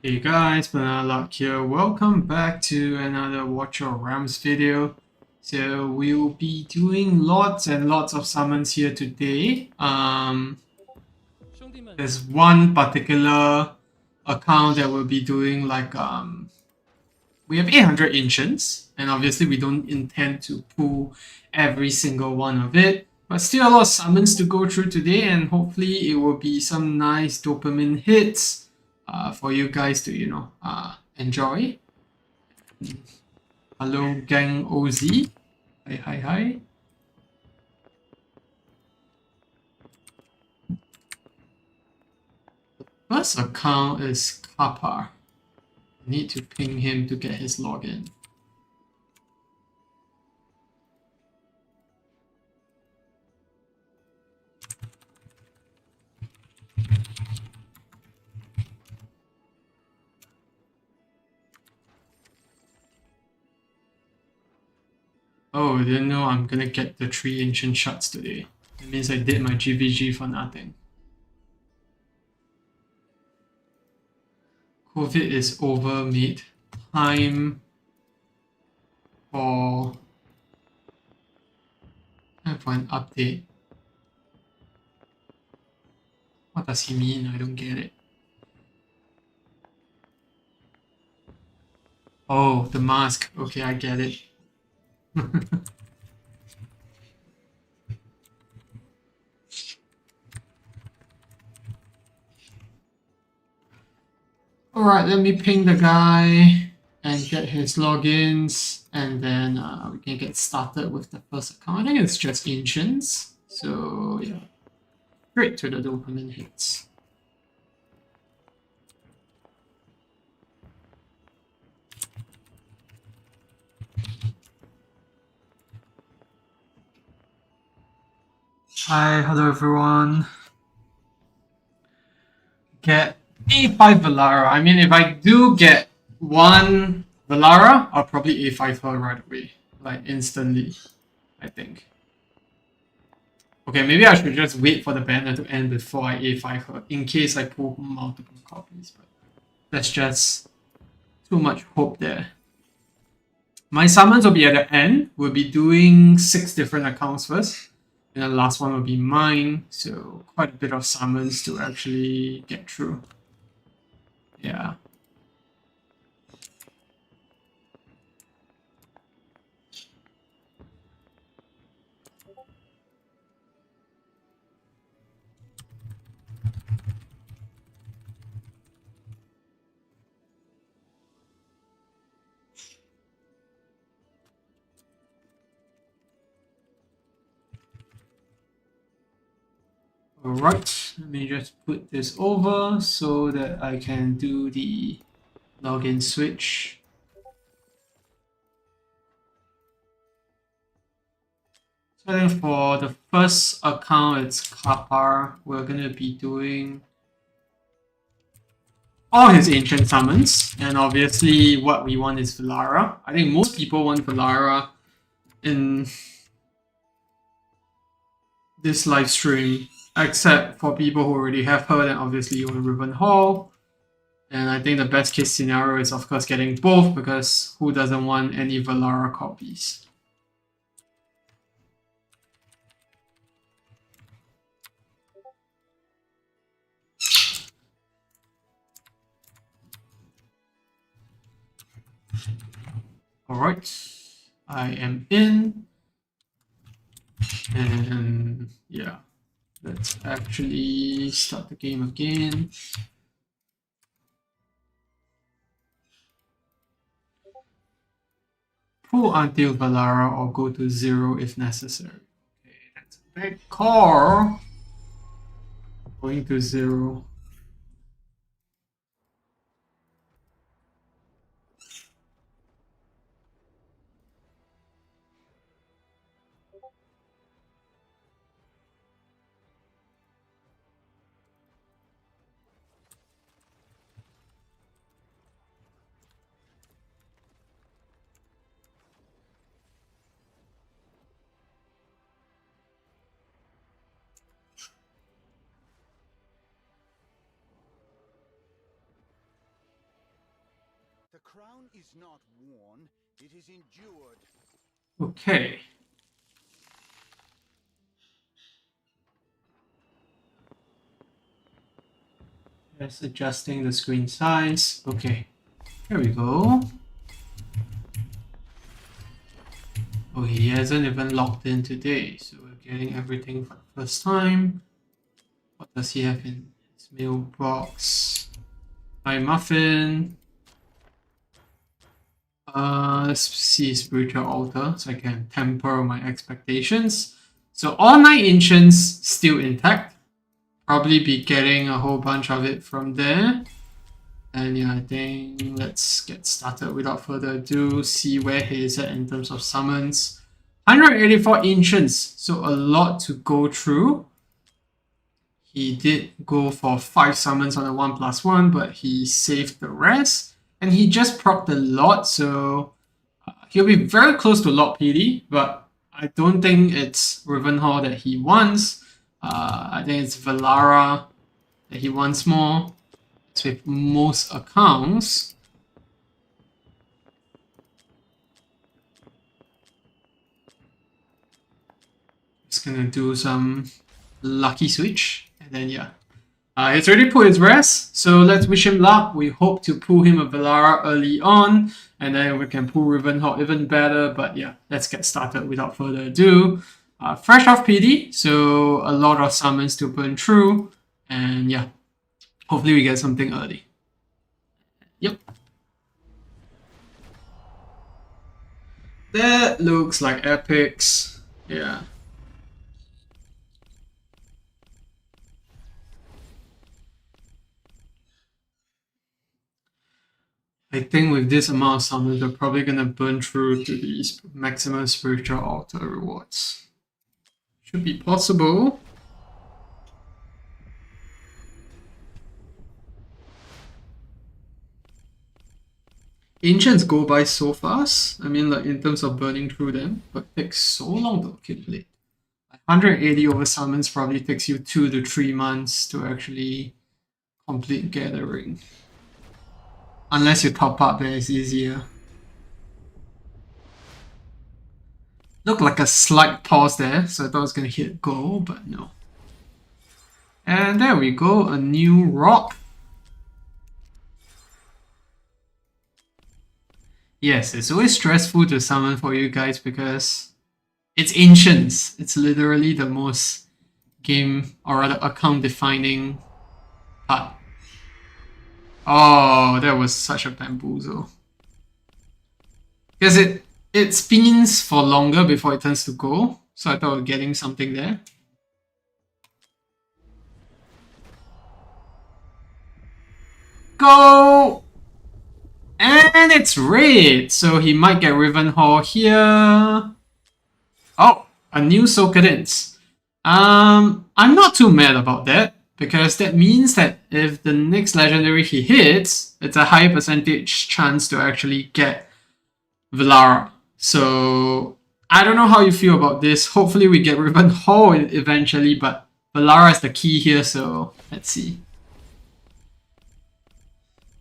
Hey guys, Valara here. Welcome back to another Watch Your Realms video. So we will be doing lots and lots of summons here today. There's one particular account that we'll be doing we have 800 ancients, and obviously we don't intend to pull every single one of it. But still a lot of summons to go through today, and hopefully it will be some nice dopamine hits for you guys to, enjoy. Hello, gang OZ. Hi, hi, hi. First account is Kappa. Need to ping him to get his login. Oh, I didn't know I'm gonna get the 3 ancient shards today. That means I did my GVG for nothing. COVID is over, mate. Time for an update. What does he mean? I don't get it. Oh, the mask. Okay, I get it. Alright, let me ping the guy and get his logins, and then we can get started with the first account. I think it's just ancients. So yeah, straight to the dopamine hits. Hi, hello everyone. Get A5 Valara. I mean, if I do get one Valara, I'll probably A5 her right away. Like, instantly, I think. Okay, maybe I should just wait for the banner to end before I A5 her, in case I pull multiple copies. But that's just too much hope there. My summons will be at the end. We'll be doing 6 different accounts first. And the last one will be mine. So quite a bit of summons to actually get through. Yeah. Alright, let me just put this over so that I can do the login switch. So then for the first account, it's Kapar. We're gonna be doing all his ancient summons, and obviously what we want is Valara. I think most people want Valara in this live stream, except for people who already have her, then obviously you want Rivenhald. And I think the best case scenario is of course getting both, because who doesn't want any Valara copies? Alright, I am in. And yeah, let's actually start the game again. Pull until Valara or go to 0 if necessary. Okay, that's a big call. Going to 0. The crown is not worn, it is endured. Okay. Just adjusting the screen size. Okay. Here we go. Oh, he hasn't even logged in today, so we're getting everything for the first time. What does he have in his mailbox? Hi, Muffin. Let's see spiritual altar so I can temper my expectations. So all 9 ancients still intact. Probably be getting a whole bunch of it from there. And yeah, I think let's get started without further ado. See where he is at in terms of summons. 184 ancients, so a lot to go through. He did go for 5 summons on a 1+1, but he saved the rest. And he just procced a lot, so he'll be very close to Lord PD, but I don't think it's Rivenhald that he wants. I think it's Valara that he wants more. It's with most accounts. Just gonna do some lucky switch, and then yeah. He's already put his rest, so let's wish him luck. We hope to pull him a Valara early on, and then we can pull Rivenhald even better. But yeah, let's get started without further ado. Fresh off PD, so a lot of summons to burn through, and yeah, hopefully we get something early. Yep. That looks like epics. Yeah. I think with this amount of summons, they're probably gonna burn through to these maximum spiritual altar rewards. Should be possible. Ancients go by so fast. I mean, like in terms of burning through them, but it takes so long to accumulate. 180 over summons probably takes you 2 to 3 months to actually complete gathering. Unless you top up, then it's easier. Looked like a slight pause there, so I thought I was gonna hit go, but no. And there we go, a new rock. Yes, it's always stressful to summon for you guys because it's ancients. It's literally the most game or rather account defining part. Oh, that was such a bamboozle. Because it spins for longer before it turns to go, so I thought of getting something there. Go! And it's red, so he might get Rivenhald here. Oh, a new Soulcadence. I'm not too mad about that, because that means that if the next legendary he hits, it's a higher percentage chance to actually get Valara. So I don't know how you feel about this. Hopefully we get Rivenhald eventually, but Valara is the key here, so let's see.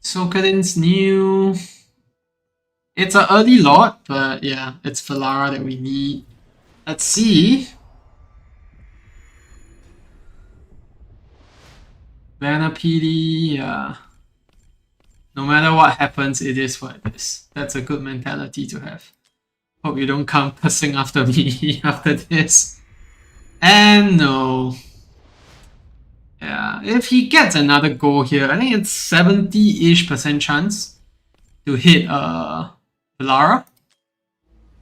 Soulcadence new. It's an early lot, but yeah, it's Valara that we need. Let's see. Banner PD, yeah. No matter what happens, it is what it is. That's a good mentality to have. Hope you don't come cussing after me after this. And no. Yeah, if he gets another goal here, I think it's 70-ish% chance to hit Valara.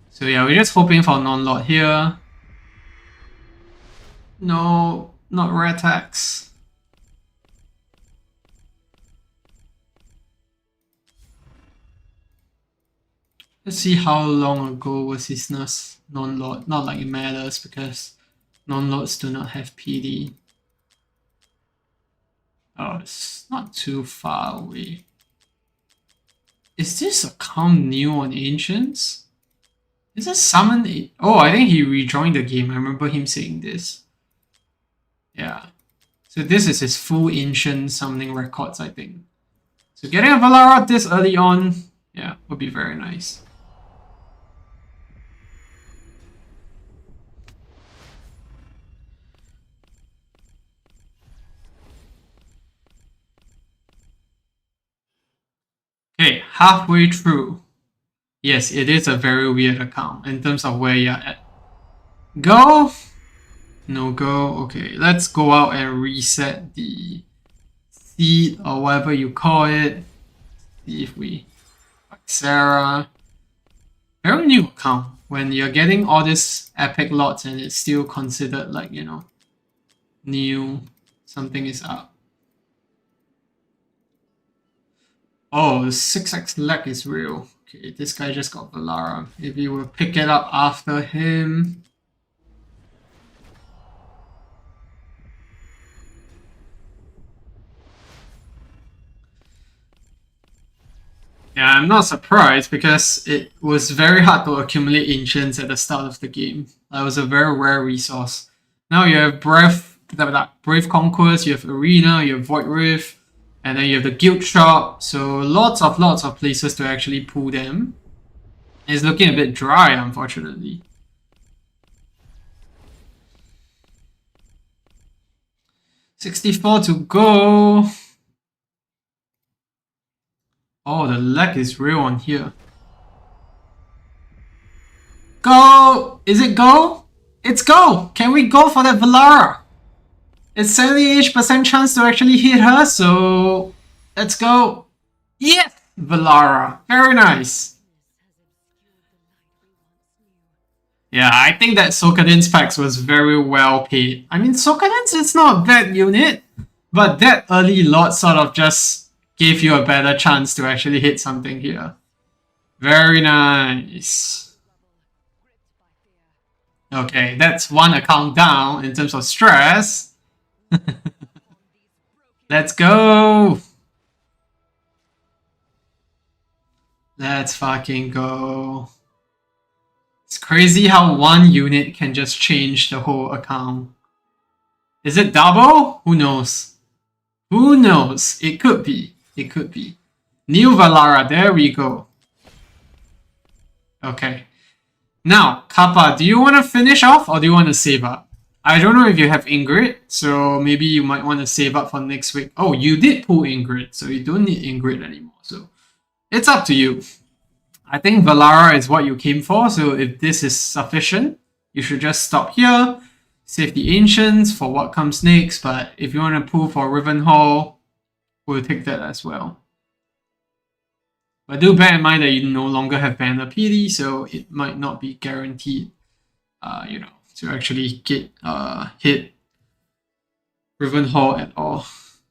So yeah, we're just hoping for non-lot here. No, not rare tax. Let's see how long ago was his non-lot. Not like it matters because non-lots do not have PD. Oh, it's not too far away. Is this account new on Ancients? Is it summon? Oh, I think he rejoined the game. I remember him saying this. Yeah. So this is his full Ancient summoning records, I think. So getting a Valara this early on, Yeah, would be very nice. Okay, halfway through. Yes, it is a very weird account in terms of where you're at. Go? No go. Okay, let's go out and reset the seed or whatever you call it. See if we like Sarah. Very new account. When you're getting all these epic lots and it's still considered like, you know, new, something is up. Oh, the 6x lag is real. Okay, this guy just got Valara. If you will pick it up after him. Yeah, I'm not surprised because it was very hard to accumulate ancients at the start of the game. That was a very rare resource. Now you have Brave Conquest, you have Arena, you have Void Rift, and then you have the Guild Shop. So lots of places to actually pull them. It's looking a bit dry, unfortunately. $64 to go. Oh, the lag is real on here. Go! Is it go? It's go! Can we go for that Valara? It's 70% chance to actually hit her, so let's go. Yes! Valara. Very nice. Yeah, I think that Sokadin's packs was very well paid. I mean, Sokadin's is not a bad unit, but that early lot sort of just gave you a better chance to actually hit something here. Very nice. Okay, that's one account down in terms of stress. Let's go! Let's fucking go. It's crazy how one unit can just change the whole account. Is it double? Who knows? Who knows? It could be. It could be. New Valara, there we go. Okay. Now, Kappa, do you want to finish off or do you want to save up? I don't know if you have Ingrid, so maybe you might want to save up for next week. Oh, you did pull Ingrid, so you don't need Ingrid anymore. So it's up to you. I think Valara is what you came for, so if this is sufficient, you should just stop here, save the Ancients for what comes next, but if you want to pull for Rivenhald, we'll take that as well. But do bear in mind that you no longer have Banner PD, so it might not be guaranteed, you know, to actually get hit Rivenhald at all.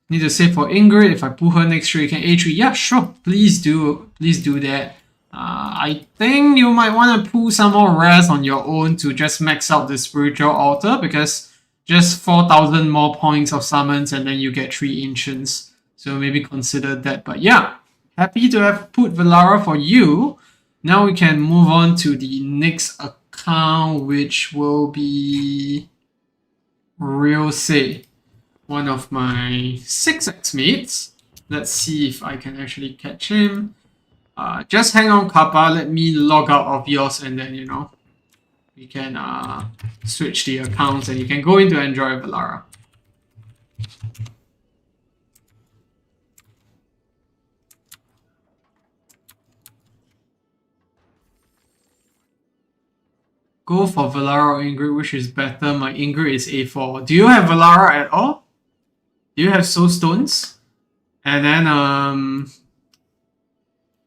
Need to save for Ingrid. If I pull her next turn, you can A3. Yeah, sure. Please do that. I think you might want to pull some more rares on your own to just max out the Spiritual Altar, because just 4,000 more points of summons and then you get 3 Ancients. So maybe consider that. But yeah, happy to have put Valara for you. Now we can move on to the next account, which will be Real Say, one of my 6x mates. Let's see if I can actually catch him. Just hang on, Kappa. Let me log out of yours and then, you know, we can switch the accounts and you can go in to enjoy Valara. Go for Valara or Ingrid, which is better? My Ingrid is A4. Do you have Valara at all? Do you have Soul Stones? And then,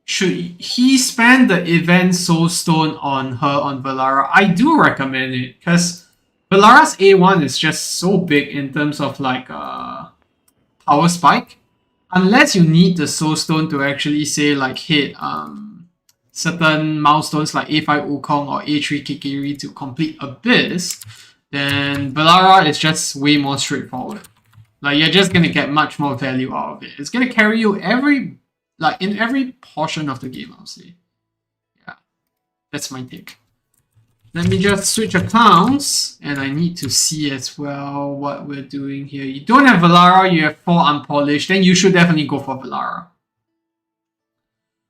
should he spend the event Soul Stone on her on Valara? I do recommend it, because Valara's A1 is just so big in terms of like power spike. Unless you need the Soul Stone to actually say like hit certain milestones like A5 Wukong or A3 Kikiri to complete Abyss, then Valara is just way more straightforward. Like, you're just gonna get much more value out of it. It's gonna carry you in every portion of the game, I'll say. Yeah, that's my take. Let me just switch accounts, and I need to see as well what we're doing here. You don't have Valara, you have 4 unpolished, then you should definitely go for Valara.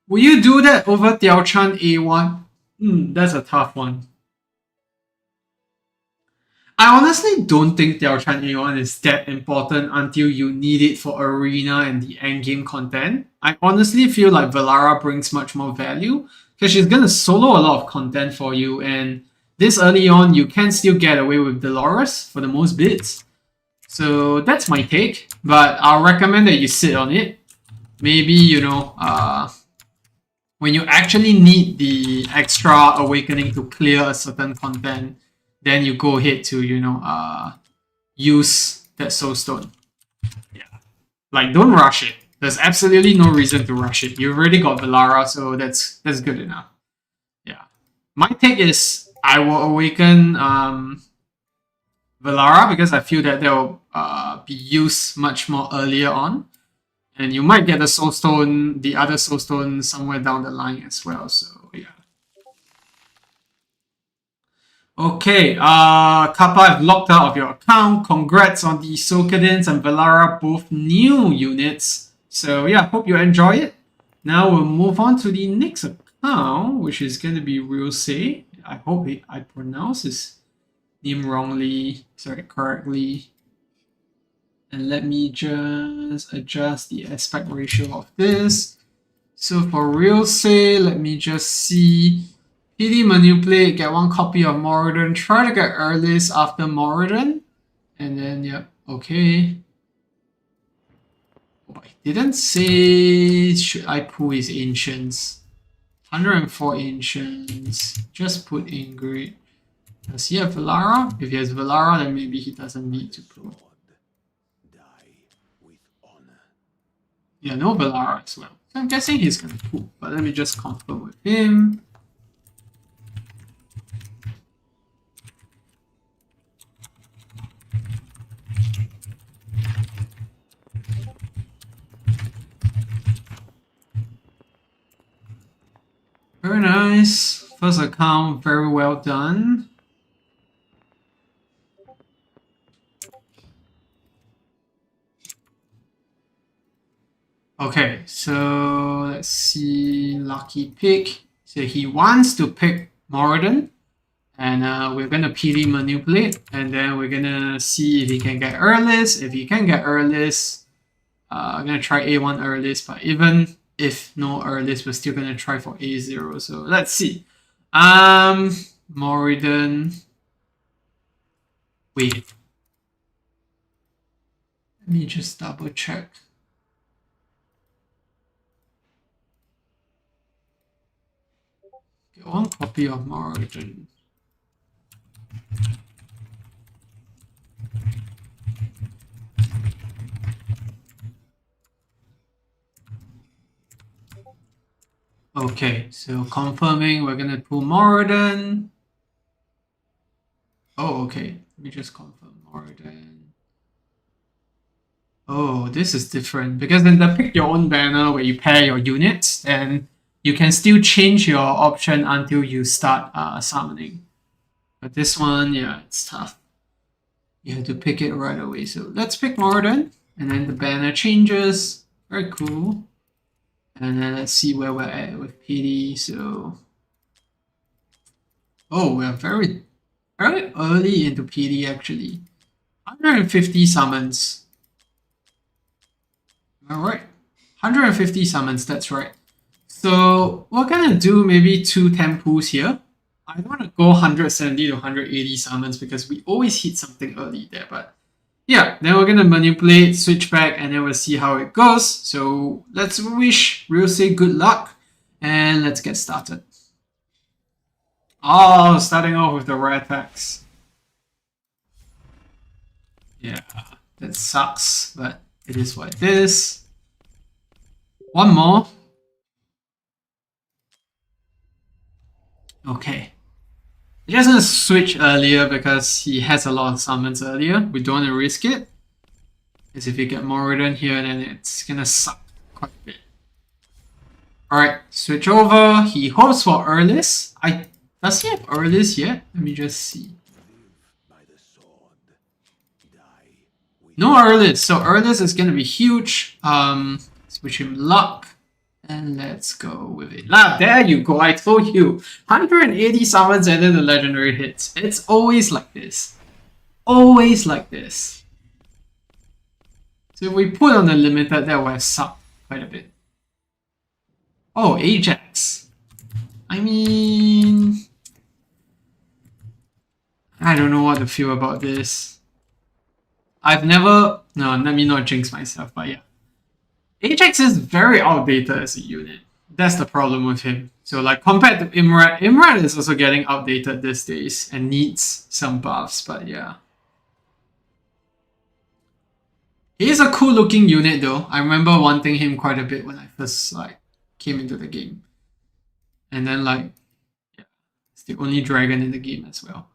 Will you do that over Diao Chan A1? That's a tough one. I honestly don't think Diao Chan A1 is that important until you need it for arena and the endgame content. I honestly feel like Valara brings much more value because she's gonna solo a lot of content for you, and this early on you can still get away with Dolores for the most bits. So that's my take, but I'll recommend that you sit on it. Maybe, when you actually need the extra awakening to clear a certain content, then you go ahead to, use that soul stone. Yeah. Like, don't rush it. There's absolutely no reason to rush it. You've already got Valara, so that's good enough. Yeah. My take is I will awaken Valara because I feel that they'll be used much more earlier on. And you might get the soul stone, the other soul stone somewhere down the line as well. So yeah. Okay, Kappa, I've locked out of your account. Congrats on the Sokadins and Valara, both new units. So yeah, hope you enjoy it. Now we'll move on to the next account, which is going to be Ryusei. I hope I pronounce his name correctly. And let me just adjust the aspect ratio of this. So for Ryusei, let me just see. PD manipulate, get one copy of Moradin. Try to get Earlist after Moradin. And then, yep, okay. Oh, I didn't say should I pull his Ancients. 104 Ancients. Just put Ingrid. Does he have Valara? If he has Valara, then maybe he doesn't need to pull. Yeah, no Valara as well. So I'm guessing he's gonna pull, but let me just confirm with him. Very nice. First account, very well done. Okay, so let's see. Lucky pick. So he wants to pick Moradin. And we're going to PD manipulate. And then we're going to see if he can get Earlist. If he can get Earlist, I'm going to try A1 Earlist. But even if no Earlist, we're still going to try for A0. So let's see. Moradin. Wait. Let me just double check. Get one copy of Moradin. Okay, so confirming we're gonna pull Moradin. Oh, okay. Let me just confirm Moradin. Oh, this is different because in the pick your own banner where you pair your units, and you can still change your option until you start summoning. But this one, yeah, it's tough. You have to pick it right away. So let's pick Moradin, and then the banner changes. Very cool. And then let's see where we're at with PD. So, oh, we're very early into PD actually. 150 summons. All right, 150 summons. That's right. So we're gonna do maybe 2 temples here. I don't want to go 170 to 180 summons because we always hit something early there. But yeah, then we're gonna manipulate, switch back, and then we'll see how it goes. So let's wish Ryusei good luck, and let's get started. Oh, starting off with the rare attacks. Yeah, that sucks, but it is what it is. One more. Okay. I'm just gonna switch earlier because he has a lot of summons earlier. We don't want to risk it. Because if you get Moradin here, then it's gonna suck quite a bit. Alright, switch over. He hopes for Earlist. Does he have Earlist yet? Let me just see. No Earlist, so Earlist is gonna be huge. Switch him Luck. And let's go with it. Ah, there you go. I told you. 180 summons and then the legendary hits. It's always like this. Always like this. So if we put on the limited, that would have sucked quite a bit. Oh, Ajax. I mean, I don't know what to feel about this. I've never... No, let me not jinx myself, but yeah. Ajax is very outdated as a unit. That's the problem with him. So like compared to Imrat, Imrat is also getting outdated these days and needs some buffs, but yeah. He is a cool looking unit though. I remember wanting him quite a bit when I first like came into the game. And then like, yeah, it's the only dragon in the game as well.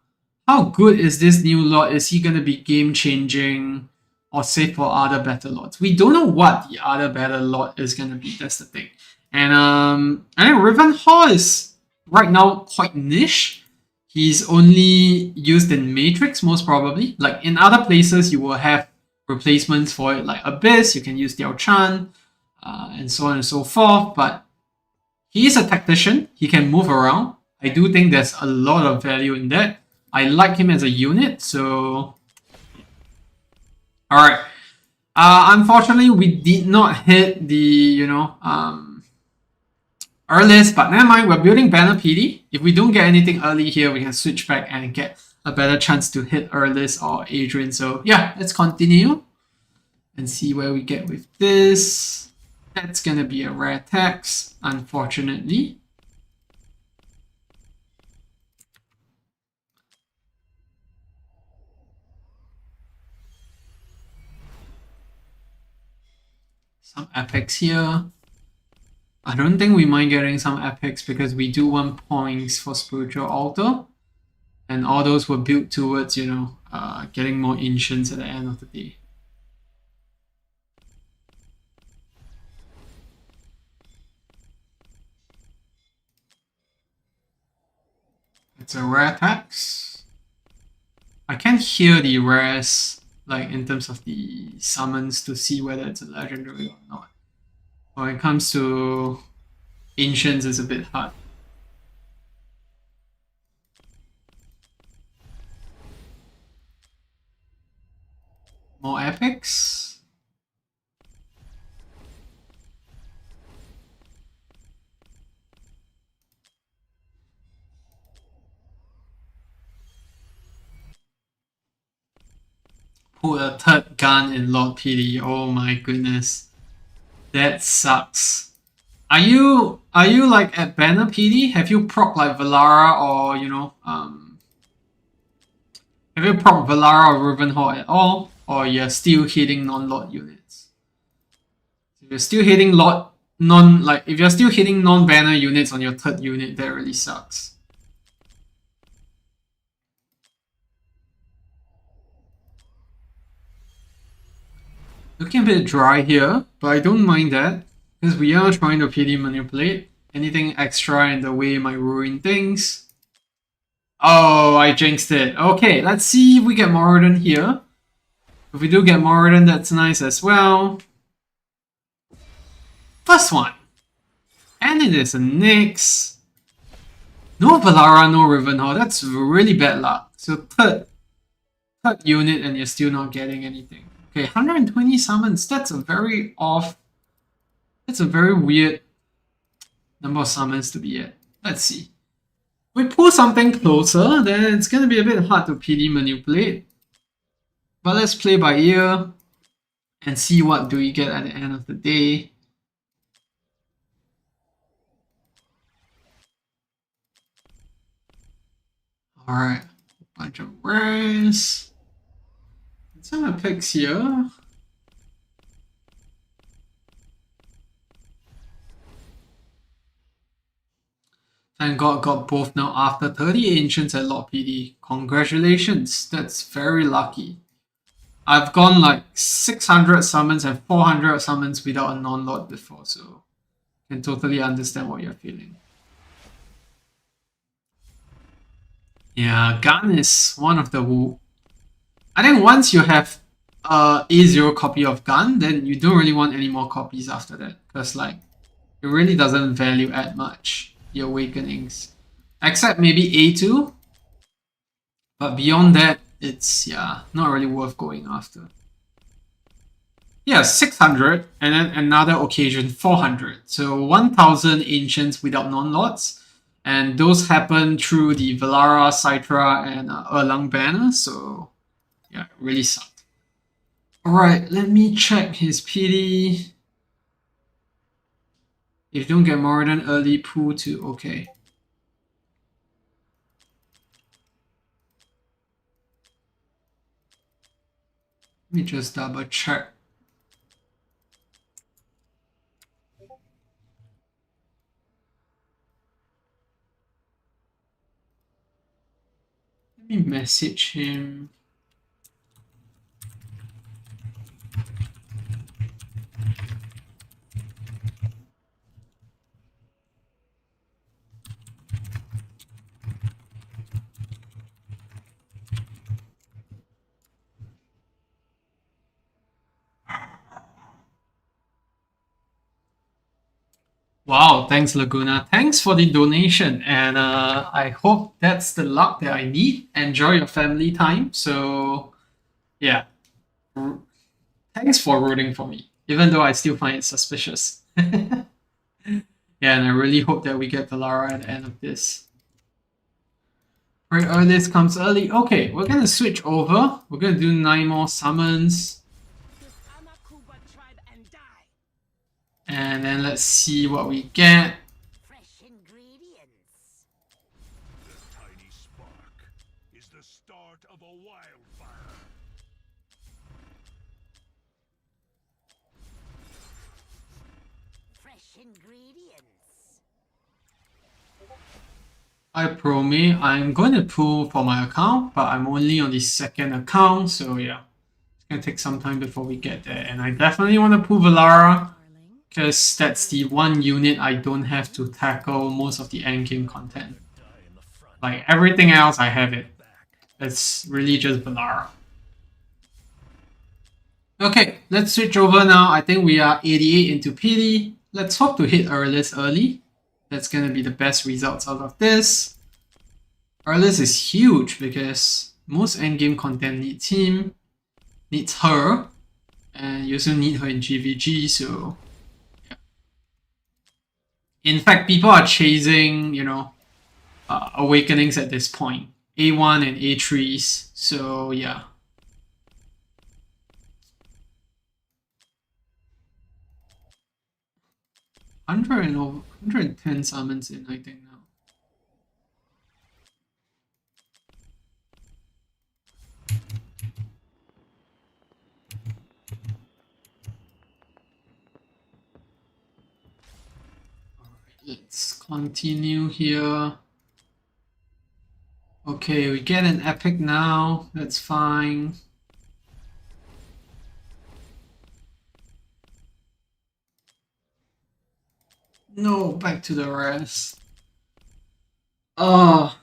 How good is this new lord? Is he gonna be game changing or safe for other better lords? We don't know what the other better lord is gonna be. That's the thing. And I think Rivenhald is right now quite niche. He's only used in Matrix most probably. Like in other places, you will have replacements for it, like Abyss. You can use Diao Chan, and so on and so forth. But he is a tactician. He can move around. I do think there's a lot of value in that. I like him as a unit, so... Alright. Unfortunately, we did not hit the, earliest, but never mind, we're building Banner PD. If we don't get anything early here, we can switch back and get a better chance to hit Earlist or Adrian. So yeah, let's continue and see where we get with this. That's gonna be a rare tax, unfortunately. Some epics here. I don't think we mind getting some epics because we do want points for Spiritual Altar. And all those were built towards, getting more ancients at the end of the day. It's a rare tax. I can't hear the rares, like in terms of the summons to see whether it's a legendary or not. When it comes to ancients, it's a bit hard. More epics. Put a third gun in Lord PD. Oh my goodness. That sucks. Are you like at Banner PD? Have you proc like Valara or have you proc Valara or Rivenhald at all? Or you're still hitting non-Lord units? If you're still hitting if you're still hitting non-banner units on your third unit, that really sucks. Looking a bit dry here, but I don't mind that, because we are trying to PD manipulate. Anything extra in the way might ruin things. Oh, I jinxed it. Okay, let's see if we get Moradin here. If we do get Moradin, that's nice as well. First one. And it is a Nyx. No Valara, no Rivenhald. That's really bad luck. So third unit and you're still not getting anything. Okay, 120 summons. That's a very weird number of summons to be at. Let's see. We pull something closer, then it's gonna be a bit hard to PD manipulate. But let's play by ear and see what do we get at the end of the day. Alright, a bunch of rares. Some epics here. Thank God got both now after 30 ancients at Lord PD. Congratulations, that's very lucky. I've gone like 600 summons and 400 summons without a non-Lord before, so I can totally understand what you're feeling. Yeah, Gun is one of the... I think once you have a A0 copy of Gun, then you don't really want any more copies after that. Because like, It really doesn't value add much, the awakenings. Except maybe A2. But beyond that, it's, yeah, not really worth going after. Yeah, 600, and then another occasion 400. So 1000 ancients without non-lots. And those happen through the Valara, Citra, and Erlang banner. So yeah, it really sucked. Alright, let me check his PD. If you don't get more than early, pull to okay. Let me just double check. Let me message him. Wow, thanks Laguna. Thanks for the donation, and I hope that's the luck that I need. Enjoy your family time. So, yeah, thanks for rooting for me, even though I still find it suspicious. Yeah, and I really hope that we get Valara at the end of this. Right, earliest comes early. Okay, we're gonna switch over. We're gonna do 9 more summons. And then let's see what we get. Fresh ingredients. The tiny spark is the start of a wildfire. Fresh ingredients. Hi Promi, I'm going to pull for my account, but I'm only on the second account, so yeah. It's gonna take some time before we get there. And I definitely want to pull Valara, because that's the one unit I don't have to tackle most of the endgame content. Like everything else, I have it. It's really just Valara. Okay, let's switch over now. I think we are 88 into PD. Let's hope to hit Earlist early. That's gonna be the best results out of this. Earlist is huge because most endgame content needs him, needs her, and you also need her in GVG, so yeah. In fact, people are chasing, you know, awakenings at this point. A1 and A3s, so yeah. over 110 summons in, I think, now. Alright, let's continue here. Okay, we get an epic now. That's fine. No, back to the rest. Oh.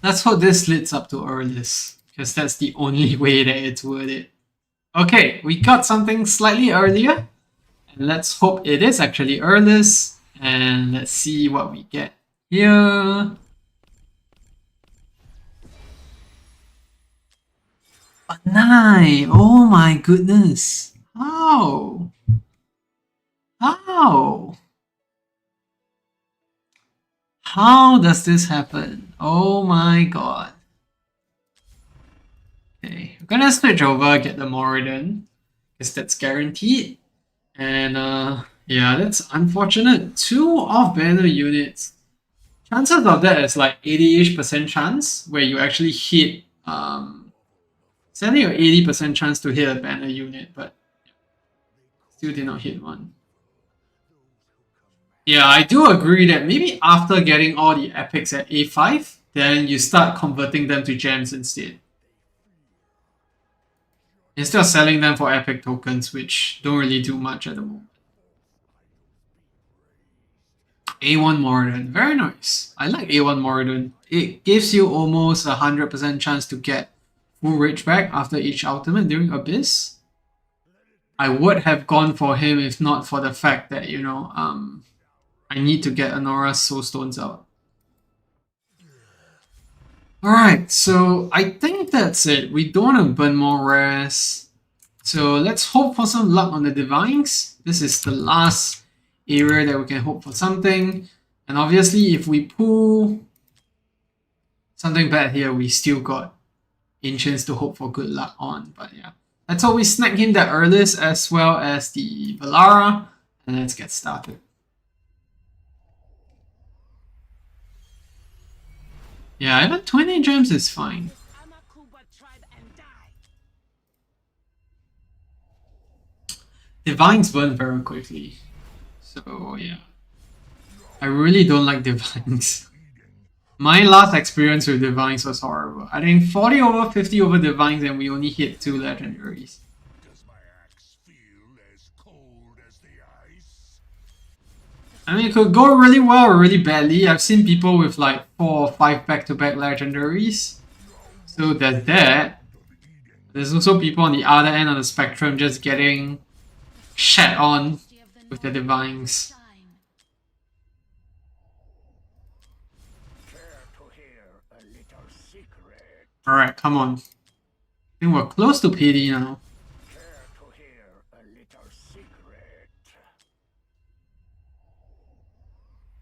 Let's hope this leads up to Earlist, because that's the only way that it's worth it. Okay, we got something slightly earlier. And let's hope it is actually Earlist. And let's see what we get here. A 9! Oh my goodness! How? How? How does this happen? Oh my god. Okay, we're gonna switch over, get the Moradin, because that's guaranteed. And yeah, that's unfortunate. 2 off-banner units. Chances of that is like 80-ish% chance, where you actually hit 70 or 80% chance to hit a banner unit, but still did not hit one. Yeah, I do agree that maybe after getting all the epics at A5, then you start converting them to gems instead. Instead of selling them for epic tokens, which don't really do much at the moment. A1 Moradin, very nice. I like A1 Moradin. It gives you almost 100% chance to get full rage back after each ultimate during Abyss. I would have gone for him if not for the fact that, I need to get Anora's Soulstones out. Alright, so I think that's it. We don't want to burn more rares. So let's hope for some luck on the Divines. This is the last area that we can hope for something. And obviously if we pull something bad here, we still got Ancients to hope for good luck on. But yeah, let's hope we snag in the Earlist as well as the Valara. And let's get started. Yeah, even 20 gems is fine. Divines burn very quickly. So yeah. I really don't like Divines. My last experience with Divines was horrible. I think 40 over 50 over Divines and we only hit 2 legendaries. Does my axe feel as cold as the ice? I mean, it could go really well or really badly. I've seen people with like 4 or 5 back-to-back legendaries. So there's that. There's also people on the other end of the spectrum just getting shat on with the Divines. Alright, come on. I think we're close to PD now.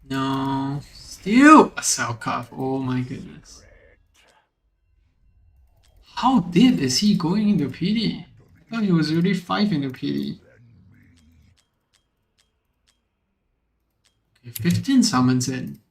No. Still a cell cuff. Oh my goodness. How deep is he going into PD? I thought he was already 5 into PD. Okay, 15 summons in.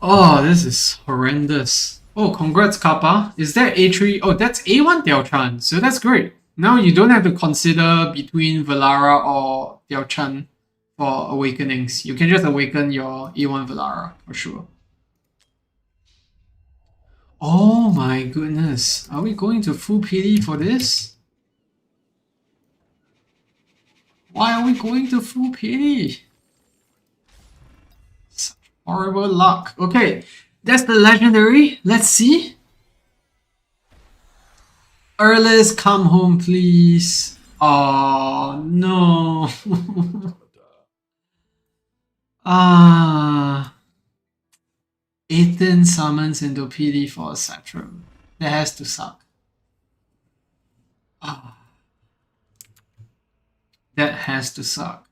Oh, this is horrendous. Oh, congrats, Kappa. Is that A3? Oh, that's A1 Diao-chan, so that's great. Now you don't have to consider between Valara or Diao-chan for awakenings. You can just awaken your A1 Valara, for sure. Oh my goodness. Are we going to full PD for this? Why are we going to full PD? Horrible luck. Okay, that's the legendary. Let's see. Earlist, come home, please. Oh, no. 18 summons into PD for a Satrum. That has to suck. That has to suck.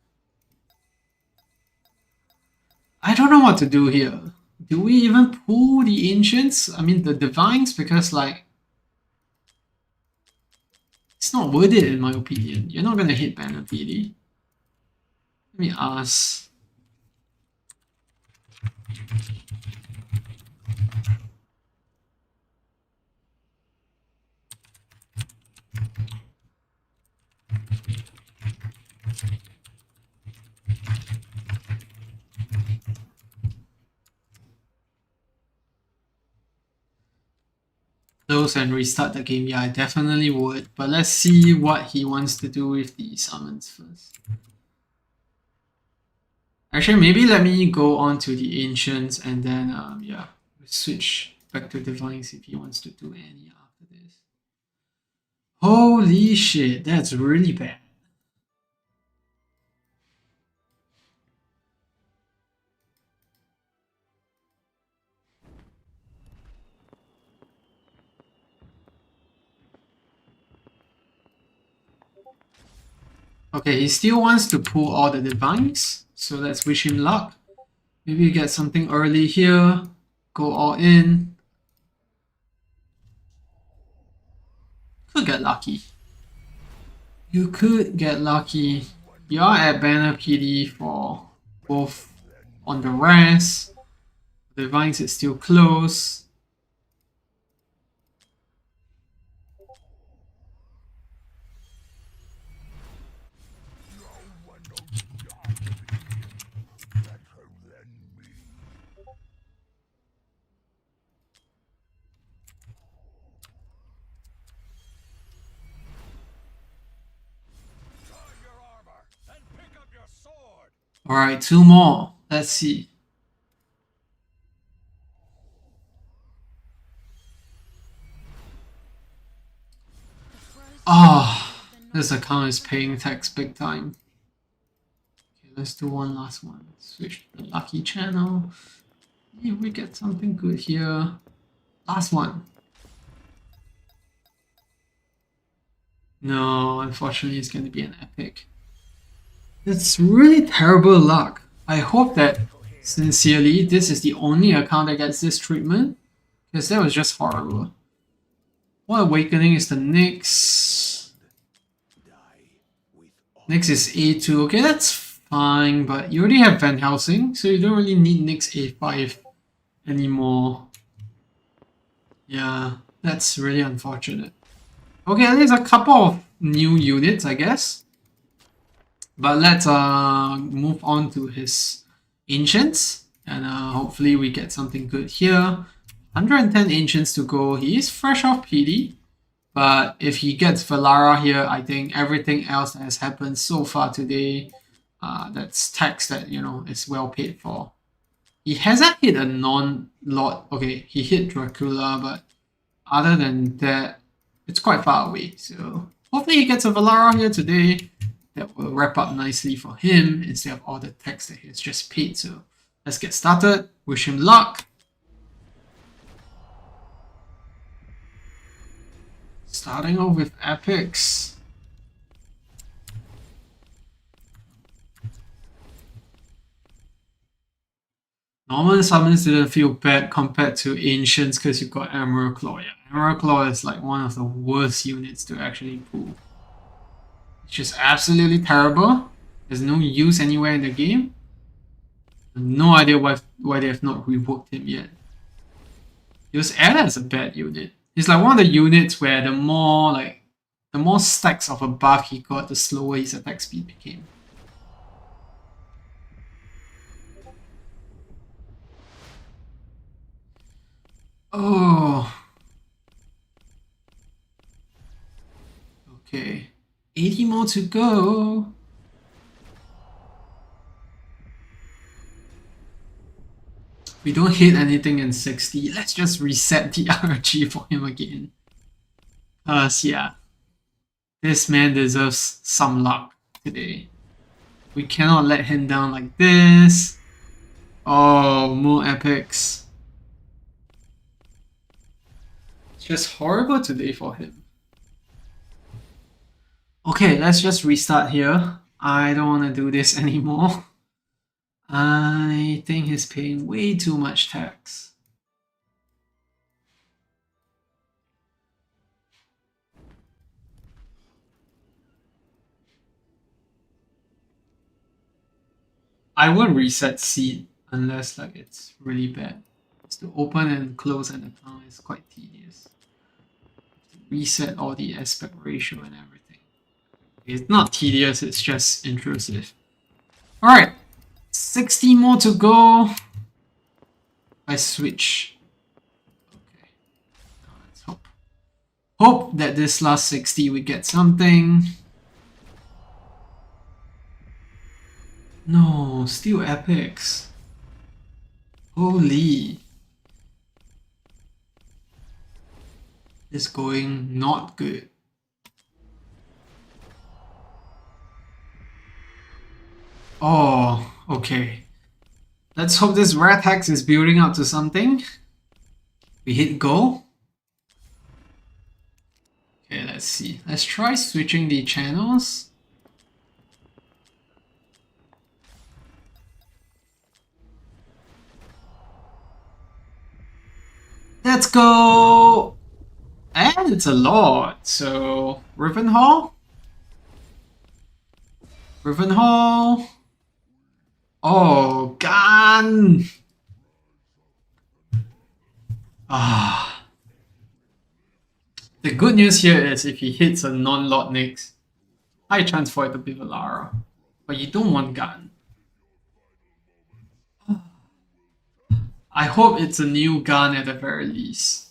I don't know what to do here. Do we even pull the Ancients? I mean, the Divines? Because, like, it's not worth it in my opinion. You're not gonna hit banner PD. Let me ask. Close and restart the game. Yeah, I definitely would. But let's see what he wants to do with the summons first. Actually, maybe let me go on to the Ancients and then, yeah, switch back to Divines if he wants to do any after this. Holy shit, that's really bad. Okay, he still wants to pull all the Divines, so let's wish him luck. Maybe you get something early here, go all in. Could get lucky. You could get lucky. You are at banner PD for both on the rest. Divines is still close. Alright, 2 more. Let's see. Oh, this account is paying tax big time. Okay, let's do one last one. Switch to the lucky channel. If we get something good here. Last one. No, unfortunately it's going to be an epic. It's really terrible luck. I hope that, sincerely, this is the only account that gets this treatment. Because that was just horrible. What Awakening is the next? Next is A2. Okay, that's fine, but you already have Van Helsing, so you don't really need next A5 anymore. Yeah, that's really unfortunate. Okay, there's a couple of new units, I guess. But let's move on to his Ancients, and hopefully we get something good here. 110 Ancients to go. He is fresh off PD, but if he gets Valara here, I think everything else that has happened so far today, that's tax that, you know, is well paid for. He hasn't hit a non-lot. Okay, he hit Dracula, but other than that, it's quite far away. So hopefully he gets a Valara here today. That will wrap up nicely for him instead of all the tax that he's just paid. So let's get started. Wish him luck. Starting off with epics. Normal summons didn't feel bad compared to Ancients because you got Emerald Claw. Yeah, Emerald Claw is like one of the worst units to actually pull. It's just absolutely terrible. There's no use anywhere in the game. No idea why they have not reworked him yet. He was added as a bad unit. He's like one of the units where the more stacks of a buff he got, the slower his attack speed became. Oh. Okay. 80 more to go. We don't hit anything in 60. Let's just reset the RG for him again. Yeah. This man deserves some luck today. We cannot let him down like this. Oh, more epics. It's just horrible today for him. Okay, let's just restart here. I don't want to do this anymore. I think he's paying way too much tax. I won't reset seed unless like it's really bad. Just to open and close an account is quite tedious. Reset all the aspect ratio and everything. It's not tedious, it's just intrusive. Alright, 60 more to go. I switch. Okay, now let's hope that this last 60 we get something. No, still epics. Holy. It's going not good. Oh, okay. Let's hope this rat hex is building up to something. We hit go. Okay, let's see. Let's try switching the channels. Let's go! And it's a lot, so Rivenhald? Rivenhald? Oh, gun! Ah. The good news here is if he hits a non-lot next, high chance for it to be Valara. But you don't want gun. I hope it's a new gun at the very least.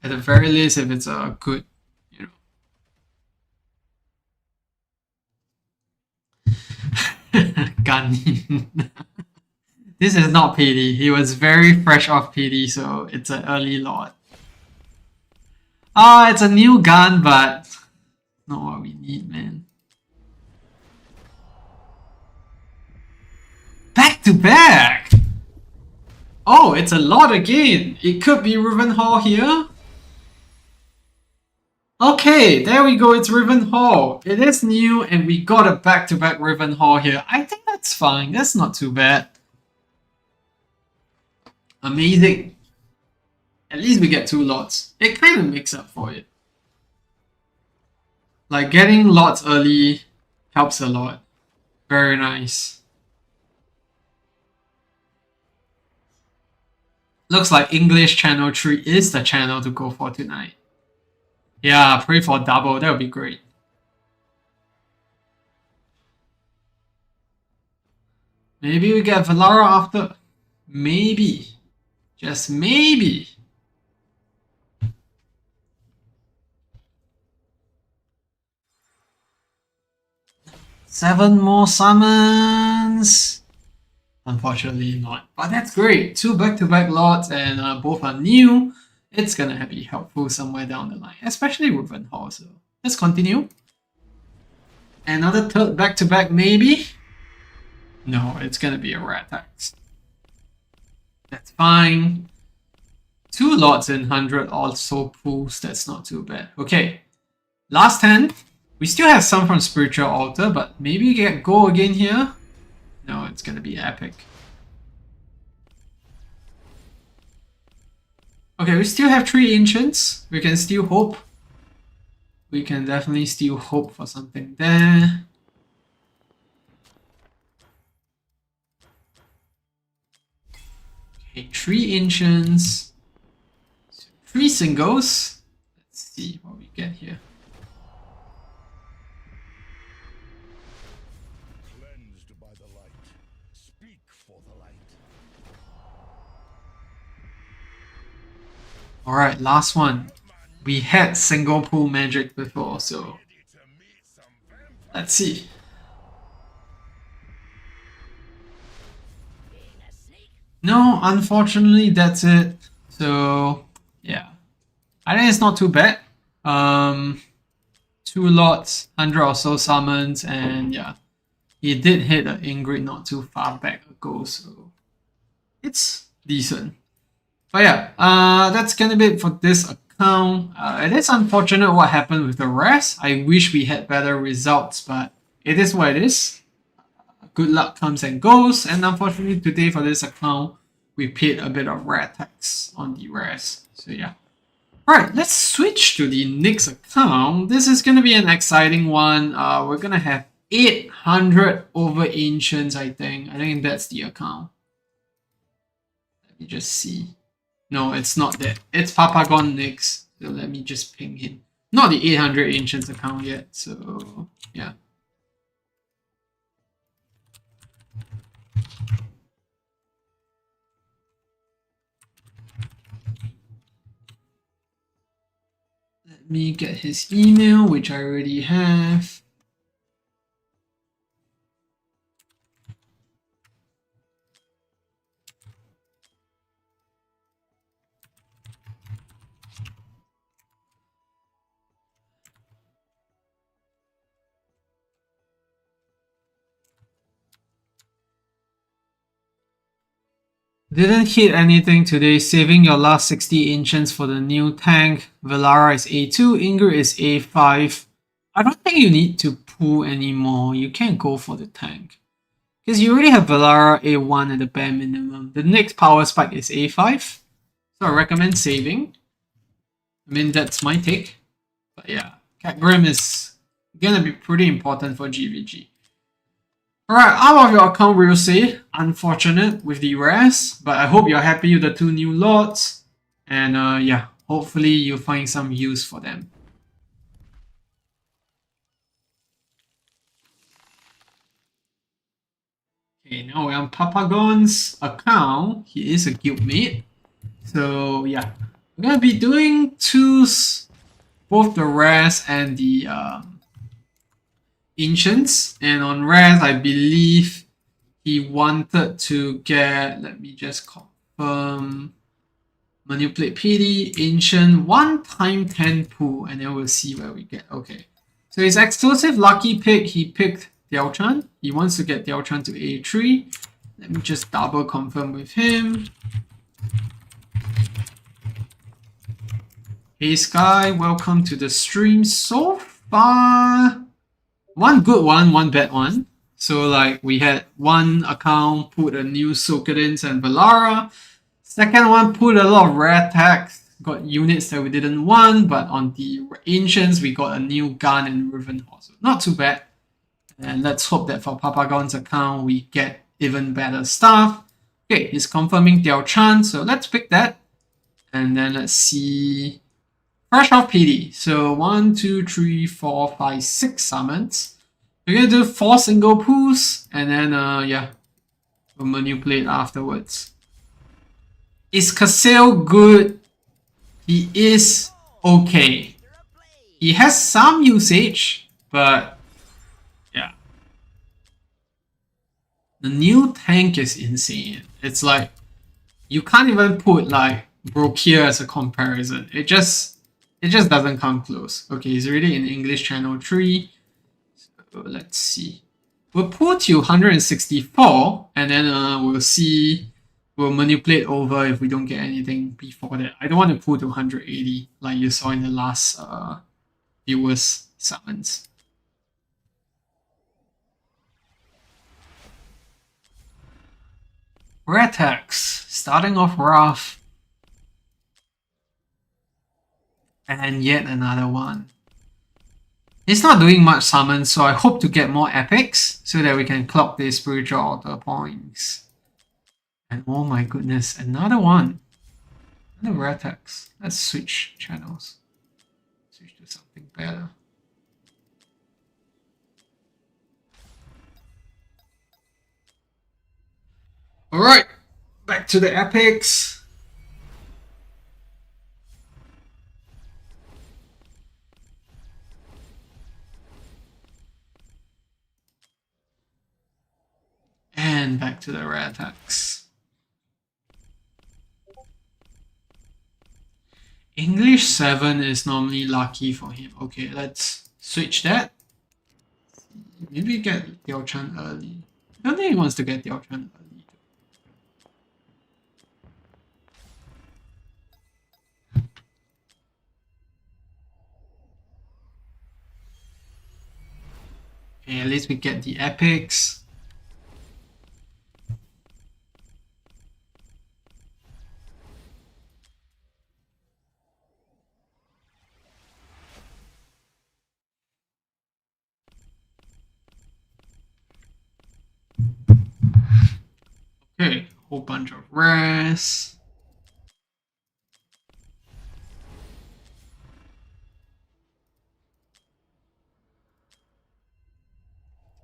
At the very least, if it's a good, you know. Gun. This is not PD. He was very fresh off PD, so it's an early lot. Ah, it's a new gun, but not what we need, man. Back to back! Oh, it's a lot again. It could be Rivenhald here. Okay, there we go. It's Rivenhald. It is new, and we got a back-to-back Rivenhald here. I think that's fine. That's not too bad. Amazing. At least we get 2 lots. It kind of makes up for it. Like, getting lots early helps a lot. Very nice. Looks like English channel 3 is the channel to go for tonight. Yeah, pray for double. That would be great. Maybe we get Valara after. Maybe. Just maybe. Seven more summons. Unfortunately not. But that's great. 2 back-to-back lots and both are new. It's gonna be helpful somewhere down the line. Especially with Rivenhald. So let's continue. Another third back-to-back maybe? No, it's gonna be a rat tax. That's fine. 2 lots in 100 also pulls. That's not too bad. Okay. Last hand. We still have some from Spiritual Altar, but maybe we get go again here. No, it's gonna be epic. Okay, we still have 3 Ancients. We can still hope. We can definitely still hope for something there. Okay, 3 Ancients. 3 singles. Let's see what we get here. Cleansed by the light. Speak for the light. Alright, last one. We had single pool magic before, so Ready to meet some vampires. let's see. No, unfortunately, that's it. So, yeah. I think it's not too bad. 2 lots, 100 or so summons, and yeah. He did hit an Ingrid not too far back ago, so it's decent. But yeah, that's gonna be it for this account. It is unfortunate what happened with the rest. I wish we had better results, but it is what it is. Good luck comes and goes, and unfortunately today for this account, we paid a bit of rat tax on the rest. So yeah. Alright, let's switch to the next account. This is gonna be an exciting one. We're gonna have 800 over Ancients, I think. I think that's the account. Let me just see. No, it's not that. It's Papagon next. So let me just ping him. Not the 800 Ancients account yet, so yeah. Let me get his email, which I already have. Didn't hit anything today, saving your last 60 Ancients for the new tank. Valara is A2, Ingrid is A5. I don't think you need to pull anymore. You can go for the tank. Because you already have Valara A1 at the bare minimum. The next power spike is A5. So I recommend saving. I mean, that's my take. But yeah, Cat Grim is gonna be pretty important for GVG. Alright, out of your account, we'll say, unfortunate with the rest, but I hope you're happy with the 2 new lots, and yeah, hopefully you'll find some use for them. Okay, now we're on Papagon's account. He is a guildmate, so yeah, we're gonna be doing both the rest and the Ancients, and on rest I believe he wanted to get, let me just confirm, manipulate PD, ancient, 1 time 10 pool, and then we'll see where we get. Okay. So his exclusive lucky pick, he picked Diao-Chan. He wants to get Diao-Chan to A3. Let me just double confirm with him. Hey Sky, welcome to the stream. So far, one good one, one bad one. So like we had one account put a new Sokadins and Valara. Second one put a lot of rare tags, got units that we didn't want, but on the Ancients we got a new gun and Rivenhald. So not too bad. And let's hope that for Papagon's account we get even better stuff. Okay, he's confirming Diao-Chan, so let's pick that. And then let's see. Fresh off PD. So 1, 2, 3, 4, 5, 6 summons. We're gonna do 4 single pools, and then yeah, we'll manipulate afterwards. Is Kasil good? He is okay. He has some usage, but yeah. The new tank is insane. It's like you can't even put like Brokir as a comparison. It just doesn't come close. Okay, he's already in English channel 3. So let's see. We'll pull to 164, and then we'll see. We'll manipulate over if we don't get anything before that. I don't want to pull to 180 like you saw in the last viewers summons. Retex, starting off rough. And yet another one. It's not doing much summons, so I hope to get more epics so that we can clock the spiritual altar points. And oh my goodness, another one. Another Retex. Let's switch channels. Switch to something better. Alright, back to the epics. And back to the rare attacks. English 7 is normally lucky for him. Okay, let's switch that. Maybe get Diao-Chan early. I don't think he wants to get Diao-Chan early. Okay, at least we get the epics. Okay, whole bunch of rares.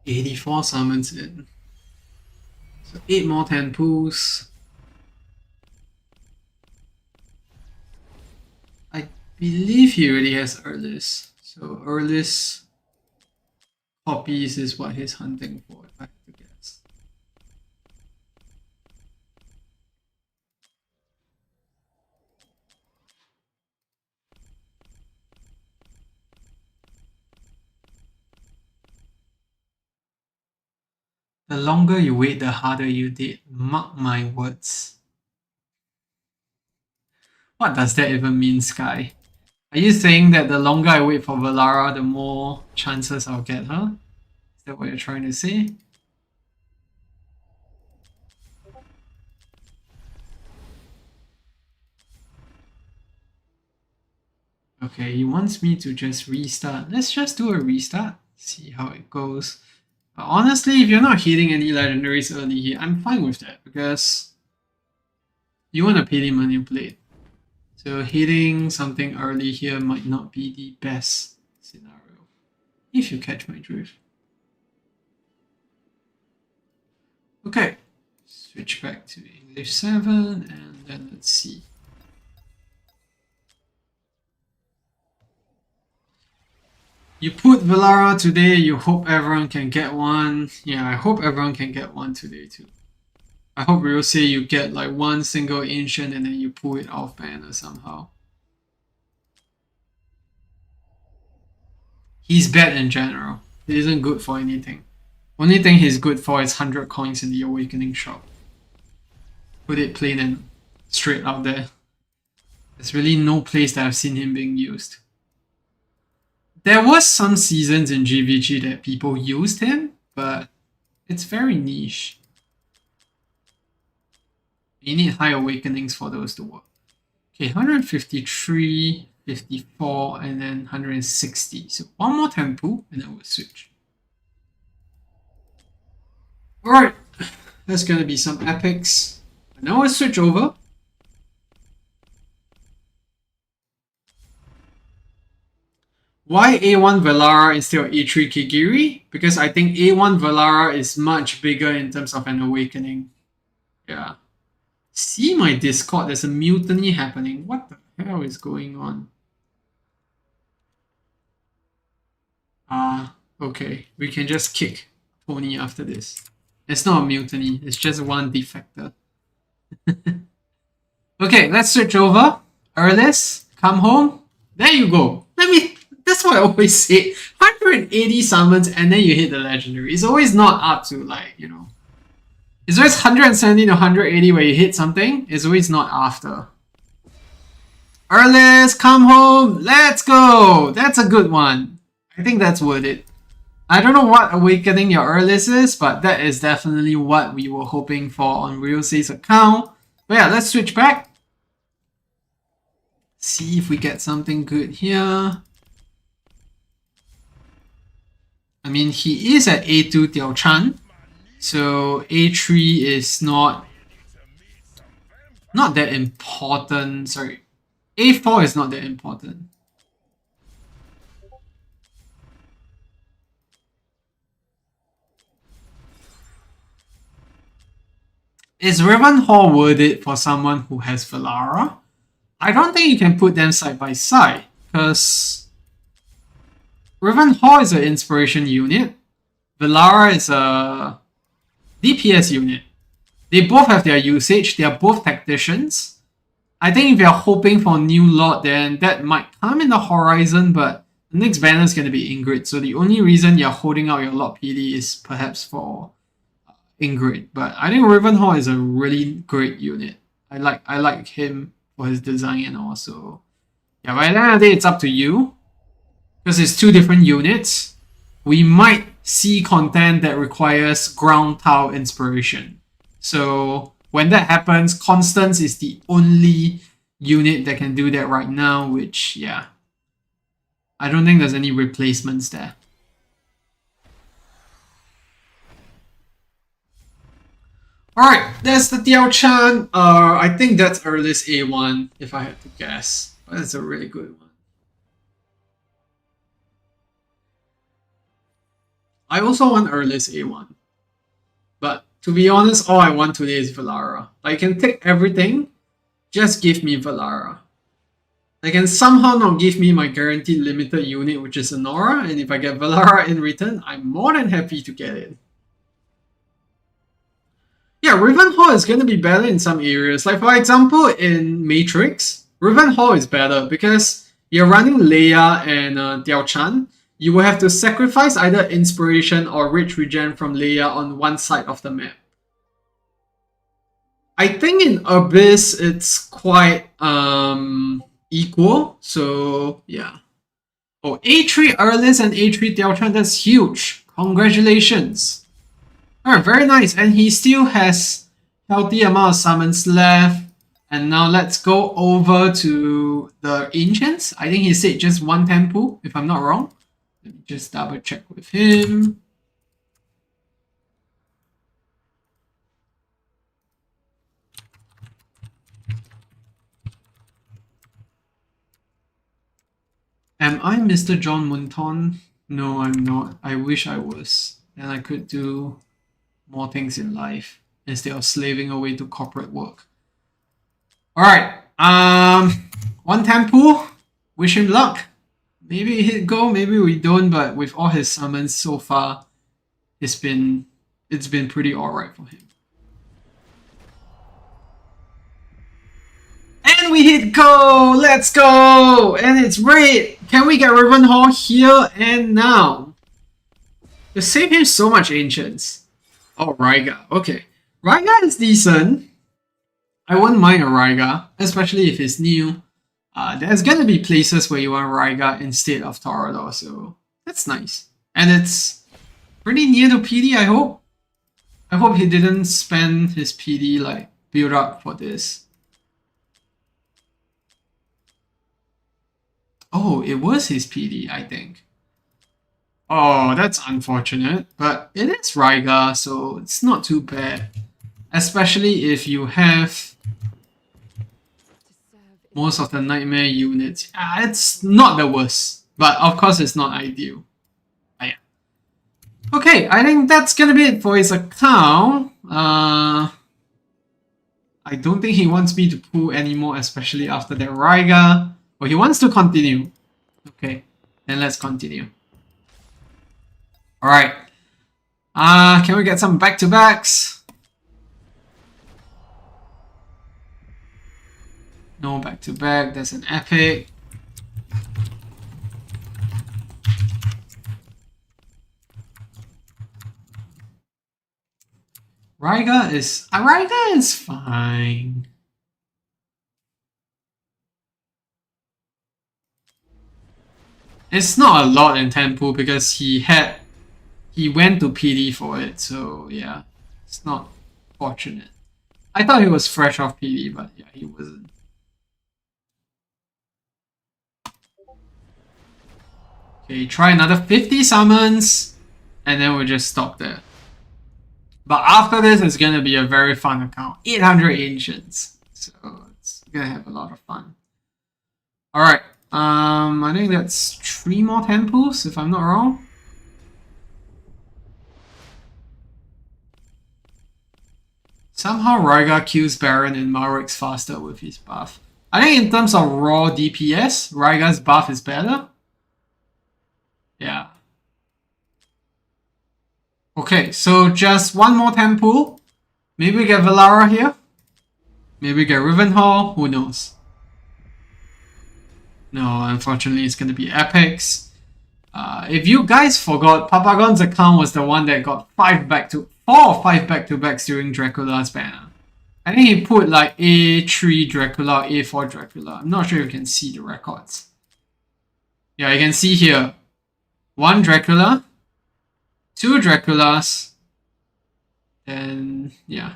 $84 summons in. So 8 more 10 pools. I believe he already has Earless. So Earless copies is what he's hunting for, if I have to guess. The longer you wait, the harder you did. Mark my words. What does that even mean, Sky? Are you saying that the longer I wait for Valara, the more chances I'll get her? Is that what you're trying to say? Okay, he wants me to just restart. Let's just do a restart. See how it goes. But honestly, if you're not hitting any legendaries early here, I'm fine with that because you want to PD manipulate. So hitting something early here might not be the best scenario, if you catch my drift. Okay, switch back to English 7 and then let's see. You put Valara today, you hope everyone can get one. Yeah, I hope everyone can get one today too. I hope we'll say you get like one single ancient and then you pull it off banner somehow. He's bad in general. He isn't good for anything. Only thing he's good for is 100 coins in the Awakening shop. Put it plain and straight out there. There's really no place that I've seen him being used. There was some seasons in GVG that people used him, but it's very niche. You need high awakenings for those to work. Okay, 153, 54, and then 160. So one more tempo, and then we'll switch. Alright, that's gonna be some epics. And now we'll switch over. Why A1 Valara instead of A3 Kigiri? Because I think A1 Valara is much bigger in terms of an awakening. Yeah. See my Discord, there's a mutiny happening. What the hell is going on? Okay. We can just kick Tony after this. It's not a mutiny, it's just one defector. Okay, let's switch over. Erlis, come home. There you go. That's what I always say. 180 summons and then you hit the legendary. It's always not up to like, you know. It's always 170 to 180 where you hit something. It's always not after. Erlis, come home. Let's go. That's a good one. I think that's worth it. I don't know what awakening your Erlis is, but that is definitely what we were hoping for on Ryosei's account. But yeah, let's switch back. See if we get something good here. I mean, he is at A2 Tiao Chan, so A3 is not that important. Sorry, A4 is not that important. Is Rivenhald worth it for someone who has Valara? I don't think you can put them side by side, because Rivenhald is an inspiration unit. Valara is a DPS unit. They both have their usage. They are both tacticians. I think if you're hoping for a new lot, then that might come in the horizon, but the next banner is going to be Ingrid. So the only reason you're holding out your lot PD is perhaps for Ingrid. But I think Rivenhald is a really great unit. I like him for his design and also. Yeah, by the end of the day, it's up to you. Because it's two different units, we might see content that requires ground tile inspiration. So when that happens, Constance is the only unit that can do that right now, which, yeah, I don't think there's any replacements there. Alright, that's the Tiao Chan. I think that's Erlis A1, if I had to guess. But that's a really good one. I also want Erlis A1. But to be honest, all I want today is Valara. I can take everything, just give me Valara. They can somehow not give me my guaranteed limited unit, which is Sonora, and if I get Valara in return, I'm more than happy to get it. Yeah, Rivenhald is going to be better in some areas. Like for example, in Matrix, Rivenhald is better because you're running Leia and Tiao Chan. You will have to sacrifice either Inspiration or Rich Regen from Leia on one side of the map. I think in Abyss it's quite equal, so yeah. Oh, A3 Erlis and A3 Tiao Chan, that's huge. Congratulations. Alright, very nice. And he still has healthy amount of summons left. And now let's go over to the Ancients. I think he said just one tempo, if I'm not wrong. Let me just double check with him. Am I Mr. John Munton? No, I'm not. I wish I was. Then I could do more things in life instead of slaving away to corporate work. Alright. One tempo. Wish him luck. Maybe we hit gold, maybe we don't, but with all his summons so far, it's been pretty alright for him. And we hit gold! Let's go! And it's red! Can we get Rivenhald here and now? To save him so much ancients. Oh, Raiga. Okay. Raiga is decent. I wouldn't mind a Raiga, especially if it's new. There's gonna be places where you want Raiga instead of Torador, so that's nice. And it's pretty near to PD, I hope. I hope he didn't spend his PD like build up for this. Oh, it was his PD, I think. Oh, that's unfortunate, but it is Raiga, so it's not too bad. Especially if you have most of the nightmare units. It's not the worst, but of course it's not ideal. Yeah. Okay, I think that's gonna be it for his account. I don't think he wants me to pull anymore, especially after that Raiga. Oh, he wants to continue. Okay, then let's continue. Alright. Can we get some back-to-backs? No back-to-back, that's an epic. Raiga is fine. It's not a lot in Temple because he went to PD for it, so yeah, it's not fortunate. I thought he was fresh off PD, but yeah, he wasn't. Okay, try another 50 summons, and then we'll just stop there. But after this, it's gonna be a very fun account. 800 Ancients, so it's gonna have a lot of fun. Alright, I think that's 3 more temples, if I'm not wrong. Somehow Raiga kills Baron and Malrix faster with his buff. I think in terms of raw DPS, Raiga's buff is better. Yeah. Okay, so just one more temple. Maybe we get Valara here. Maybe we get Rivenhald, who knows. No, unfortunately it's gonna be epics. If you guys forgot, Papagon's account was the one that got 4 or 5 back-to-backs during Dracula's banner. I think he put like A3 Dracula, A4 Dracula. I'm not sure if you can see the records. Yeah, you can see here. 1 Dracula, 2 Draculas, and yeah.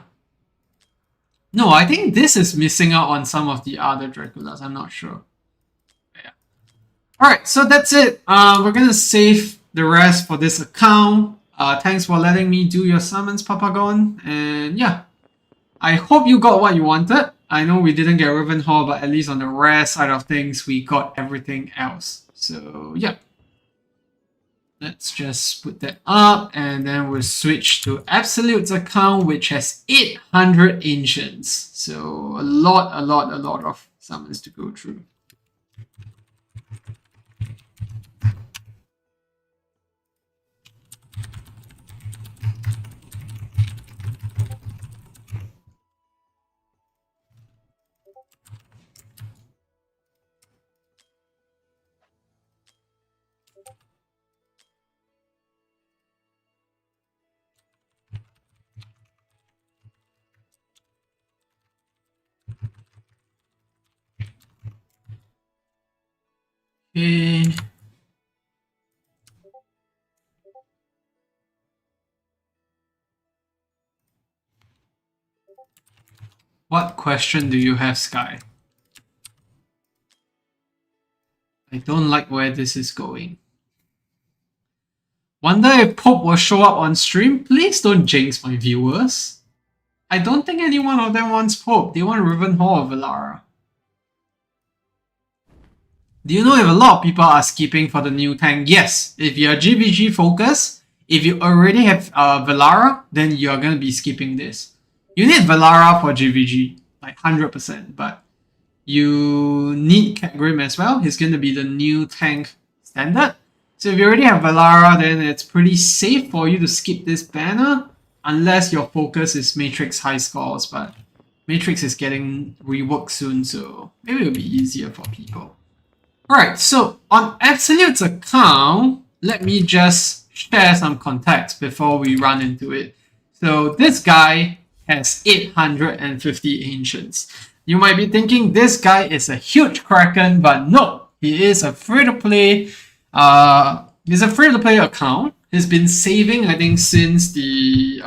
No, I think this is missing out on some of the other Draculas. I'm not sure. Yeah. Alright, so that's it. We're gonna save the rest for this account. Thanks for letting me do your summons, Papagon. And yeah, I hope you got what you wanted. I know we didn't get Rivenhall, but at least on the rare side of things, we got everything else. So yeah. Let's just put that up, and then we'll switch to Absolute's account, which has 800 Ancients. So a lot of summons to go through. Okay. What question do you have, Sky? I don't like where this is going. Wonder if Pope will show up on stream? Please don't jinx my viewers. I don't think any one of them wants Pope. They want Rivenhall or Valara. Do you know if a lot of people are skipping for the new tank? Yes. If you're GVG focused, if you already have Valara, then you're going to be skipping this. You need Valara for GVG, like 100%, but you need Catgrim as well. He's going to be the new tank standard. So if you already have Valara, then it's pretty safe for you to skip this banner, unless your focus is Matrix high scores, but Matrix is getting reworked soon, so maybe it'll be easier for people. Alright, so on Absolute's account, let me just share some context before we run into it. So this guy has 850 ancients. You might be thinking this guy is a huge kraken, but no, he is a free-to-play. He's a free-to-play account. He's been saving, I think, since the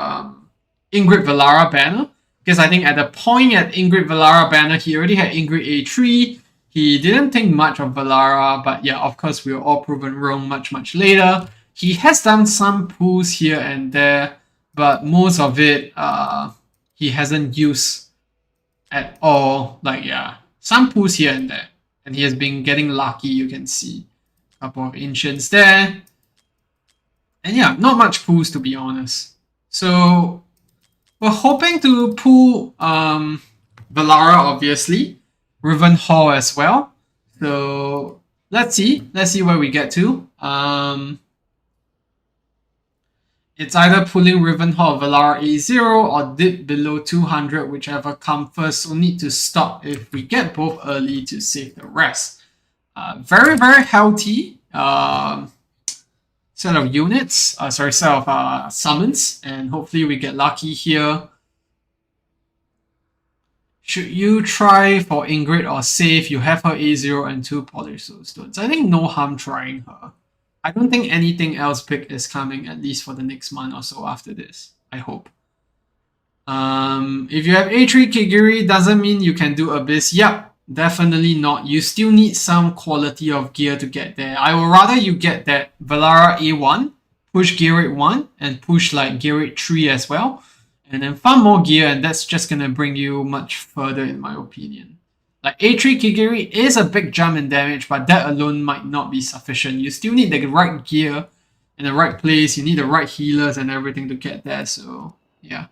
Ingrid Valara banner. Because I think at the point at Ingrid Valara banner, he already had Ingrid A3. He didn't think much of Valara, but yeah, of course, we were all proven wrong much later. He has done some pulls here and there, but most of it he hasn't used at all. Like, yeah, some pulls here and there. And he has been getting lucky, you can see. A couple of ancients there. And yeah, not much pulls to be honest. So we're hoping to pull Valara, obviously. Rivenhald as well. So let's see where we get to. It's either pulling Rivenhald or Valara A0 or dip below 200, whichever comes first. So need to stop if we get both early to save the rest. Very healthy set of units. Set of summons, and hopefully we get lucky here. Should you try for Ingrid or save? You have her A0 and 2 Polished Soul Stones. I think no harm trying her. I don't think anything else big is coming, at least for the next month or so after this. I hope. If you have A3 Kigiri, doesn't mean you can do Abyss. Yep, definitely not. You still need some quality of gear to get there. I would rather you get that Valara A1, push gear rate 1, and push like gear rate 3 as well. And then farm more gear, and that's just gonna bring you much further in my opinion. Like A3 Kigiri is a big jump in damage, but that alone might not be sufficient. You still need the right gear in the right place, you need the right healers and everything to get there, so yeah.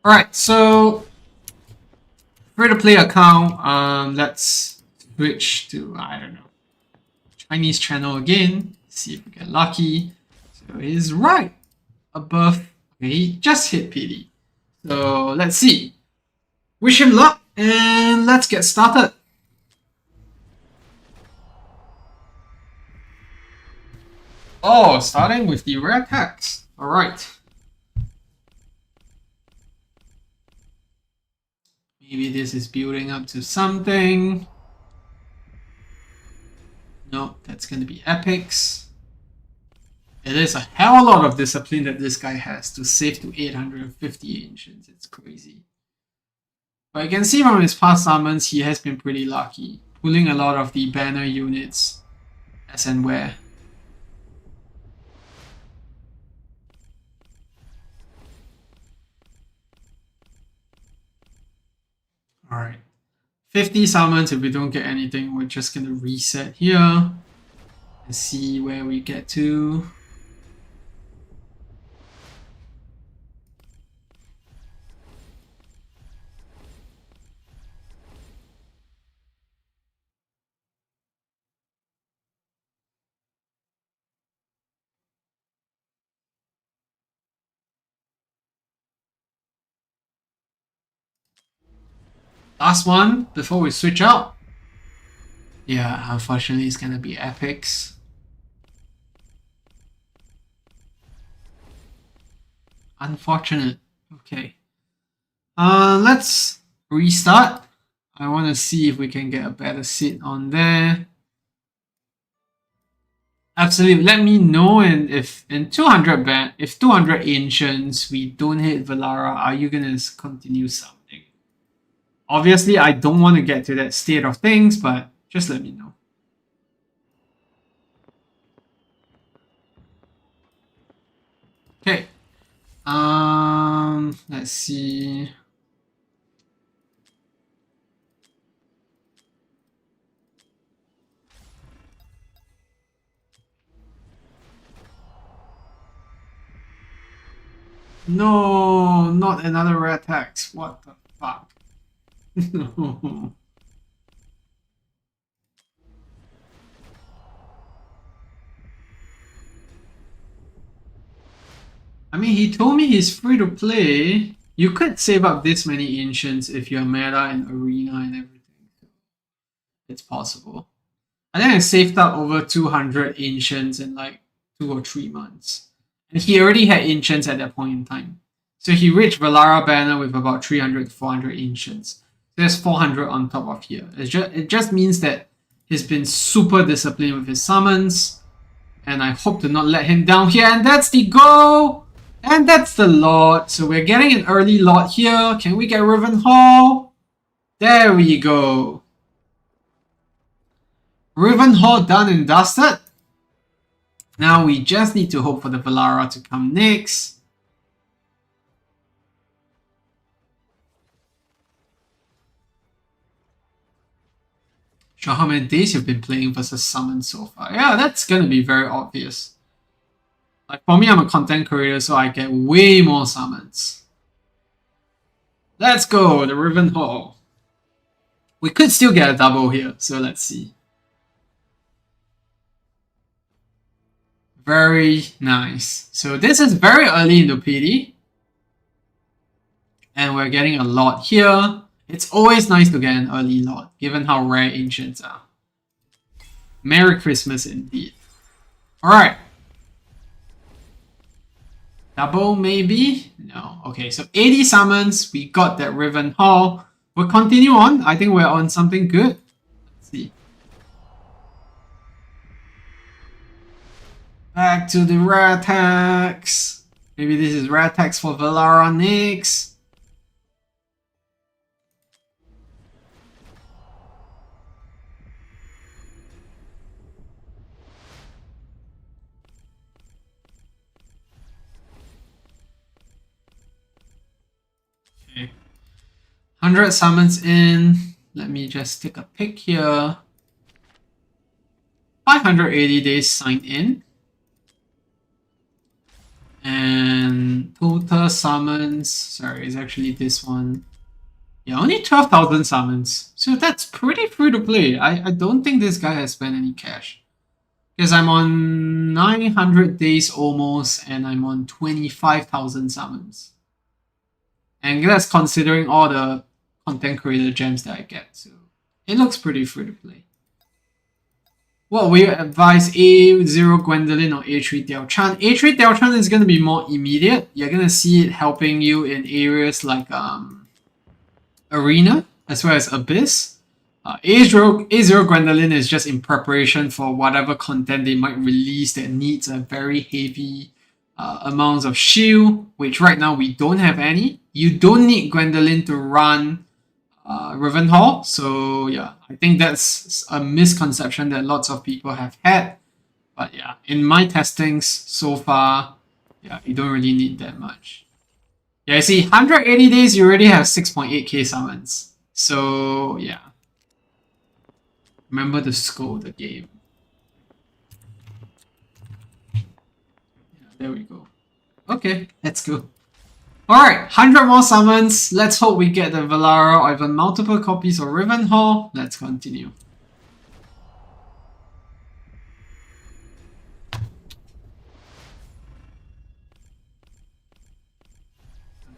Alright, so free-to-play account, let's switch to, I don't know, Chinese channel again, see if we get lucky. So he's right above. Okay, he just hit PD. So let's see. Wish him luck and let's get started. Oh, starting with the rare attacks. Alright. Maybe this is building up to something. No, that's going to be epics. It is a hell of a lot of discipline that this guy has to save to 850 ancients. It's crazy. But you can see from his past summons, he has been pretty lucky, pulling a lot of the banner units as and where. Alright. 50 summons. If we don't get anything, we're just gonna reset here and see where we get to. Last one before we switch out. Yeah, unfortunately it's gonna be epics. Unfortunate. Okay. Let's restart. I want to see if we can get a better sit on there. Absolutely. Let me know, and if in 200 if 200 ancients we don't hit Valara, are you gonna continue something? Obviously, I don't want to get to that state of things, but just let me know. Okay. Let's see. No, not another rare tax. What the fuck? No. I mean, he told me he's free to play. You could save up this many ancients if you're meta and arena and everything. It's possible. I think I saved up over 200 ancients in like 2 or 3 months. And he already had ancients at that point in time. So he reached Valara banner with about 300 to 400 ancients. There's 400 on top of here. It just means that he's been super disciplined with his summons. And I hope to not let him down here. And that's the goal! And that's the lot. So we're getting an early lot here. Can we get Rivenhald? There we go. Rivenhald done and dusted. Now we just need to hope for the Valara to come next. Show how many days you've been playing versus summon so far. Yeah, that's gonna be very obvious. Like for me, I'm a content creator, so I get way more summons. Let's go, the Rivenhald. We could still get a double here, so let's see. Very nice. So this is very early in the PD. And we're getting a lot here. It's always nice to get an early lot, given how rare ancients are. Merry Christmas indeed. Alright. Double maybe? No. Okay, so 80 summons. We got that Rivenhald. We'll continue on. I think we're on something good. Let's see. Back to the rare attacks. Maybe this is rare attacks for Valara next. Okay. 100 summons in. Let me just take a pick here. 580 days signed in. And total summons, sorry, it's actually this one. Yeah, only 12,000 summons. So that's pretty free to play. I don't think this guy has spent any cash. Because I'm on 900 days almost, and I'm on 25,000 summons. And that's considering all the content creator gems that I get. So it looks pretty free to play. What will you advise, A0 Gwendolyn or A3 Diao-chan? A3 Diao-chan is going to be more immediate. You're going to see it helping you in areas like Arena as well as Abyss. A0 Gwendolyn is just in preparation for whatever content they might release that needs a very heavy amounts of shield, which right now we don't have any. You don't need Gwendolyn to run Rivenhald, so yeah, I think that's a misconception that lots of people have had. But yeah, in my testings so far, yeah, you don't really need that much. Yeah, you see, 180 days, you already have 6.8k summons. So yeah, remember to scold the game. Yeah, there we go. Okay, let's go. Alright, 100 more summons. Let's hope we get the Valara or even multiple copies of Rivenhald. Let's continue.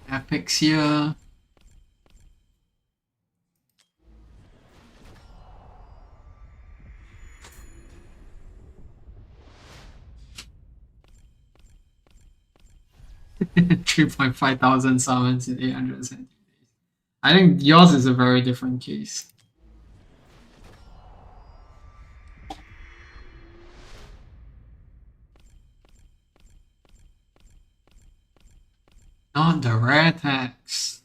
Epics here. $3,500 summons in 870 days. I think yours is a very different case. Not the rare attacks.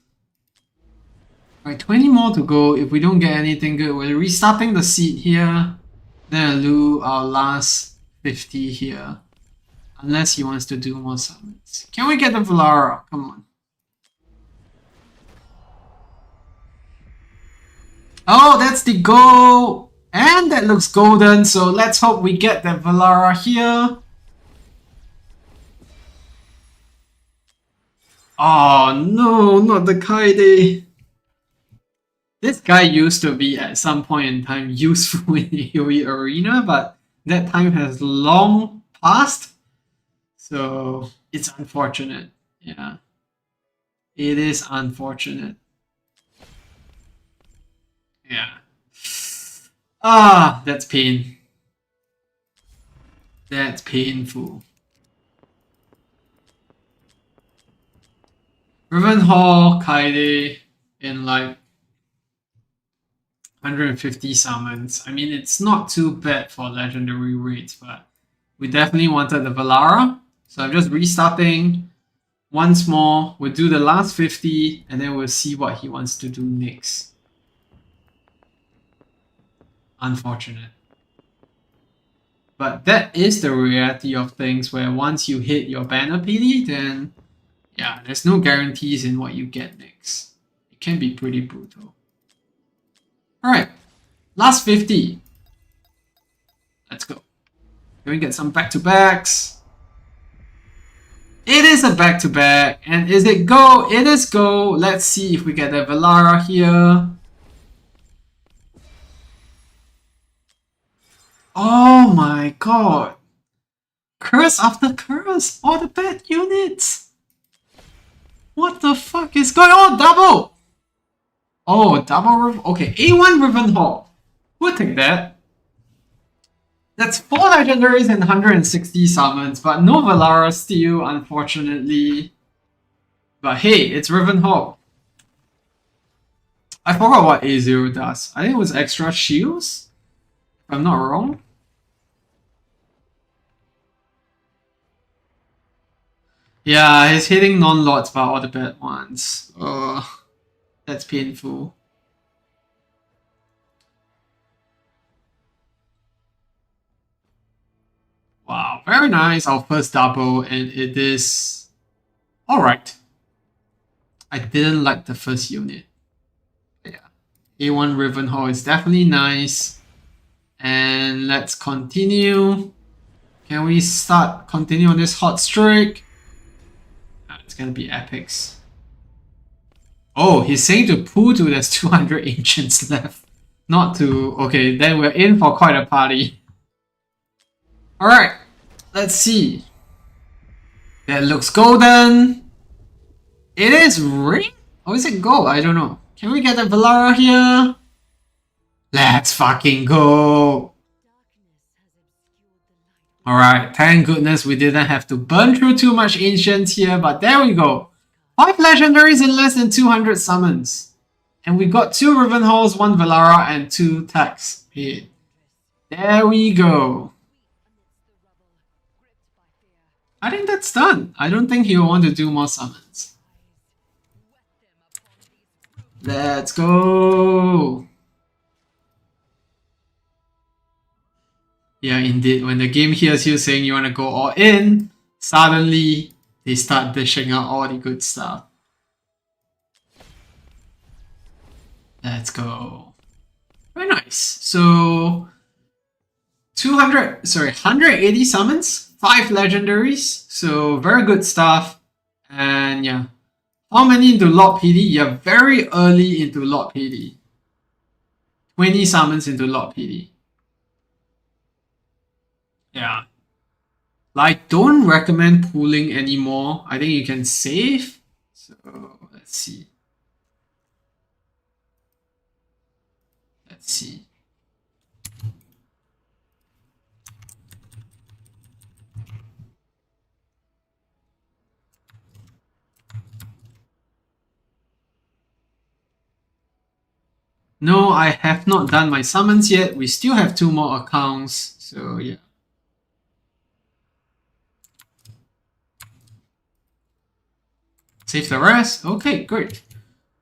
Alright, 20 more to go. If we don't get anything good, we're restarting the seed here. Then I'll do our last 50 here. Unless he wants to do more summons. Can we get the Valara? Come on. Oh, that's the goal! And that looks golden, so let's hope we get the Valara here. Oh no, not the Kaide. This guy used to be at some point in time useful in the AoE arena, but that time has long passed. So It's unfortunate. Yeah. It is unfortunate. Yeah. Ah, that's pain. That's painful. Rivenhall, Kaede in like 150 summons. I mean, it's not too bad for legendary rates, but we definitely wanted the Valara. So I'm just restarting once more. We'll do the last 50 and then we'll see what he wants to do next. Unfortunate. But that is the reality of things where once you hit your banner PD, then yeah, there's no guarantees in what you get next. It can be pretty brutal. Alright, last 50. Let's go. Can we get some back-to-backs? It is a back-to-back. And is it go? It is go. Let's see if we get the Valara here. Oh my god. Curse after curse. All the bad units. What the fuck is going on? Double! Oh, double. Okay, A1 Rivenhall. We'll take that. That's 4 legendaries and 160 summons, but no Valara still, unfortunately. But hey, it's Rivenhall. I forgot what A0 does. I think it was extra shields, if I'm not wrong. Yeah, he's hitting non-lots but all the bad ones. That's painful. Wow, very nice. Our first double, and it is alright. I didn't like the first unit. Yeah. A1 Rivenhall is definitely nice. And let's continue. Can we continue on this hot streak? It's gonna be epics. Oh, he's saying to pull to there's 200 ancients left. Not to... Okay, then we're in for quite a party. Alright, let's see. That looks golden. It is ring? Or is it gold? I don't know. Can we get a Valara here? Let's fucking go. Alright, thank goodness we didn't have to burn through too much ancients here, but there we go. 5 legendaries in less than 200 summons. And we got 2 Rivenhalls, 1 Valara, and 2 tax paid. There we go. I think that's done. I don't think he'll want to do more summons. Let's go. Yeah, indeed. When the game hears you saying you want to go all in, suddenly they start dishing out all the good stuff. Let's go. Very nice. So 180 summons, 5 legendaries. So very good stuff. And yeah. How many into Lord PD? Yeah, very early into Lord PD. 20 summons into Lord PD. Yeah. Like, don't recommend pooling anymore. I think you can save. So, let's see. Let's see. No, I have not done my summons yet. We still have 2 more accounts. So, yeah. Save the rest? Okay, great.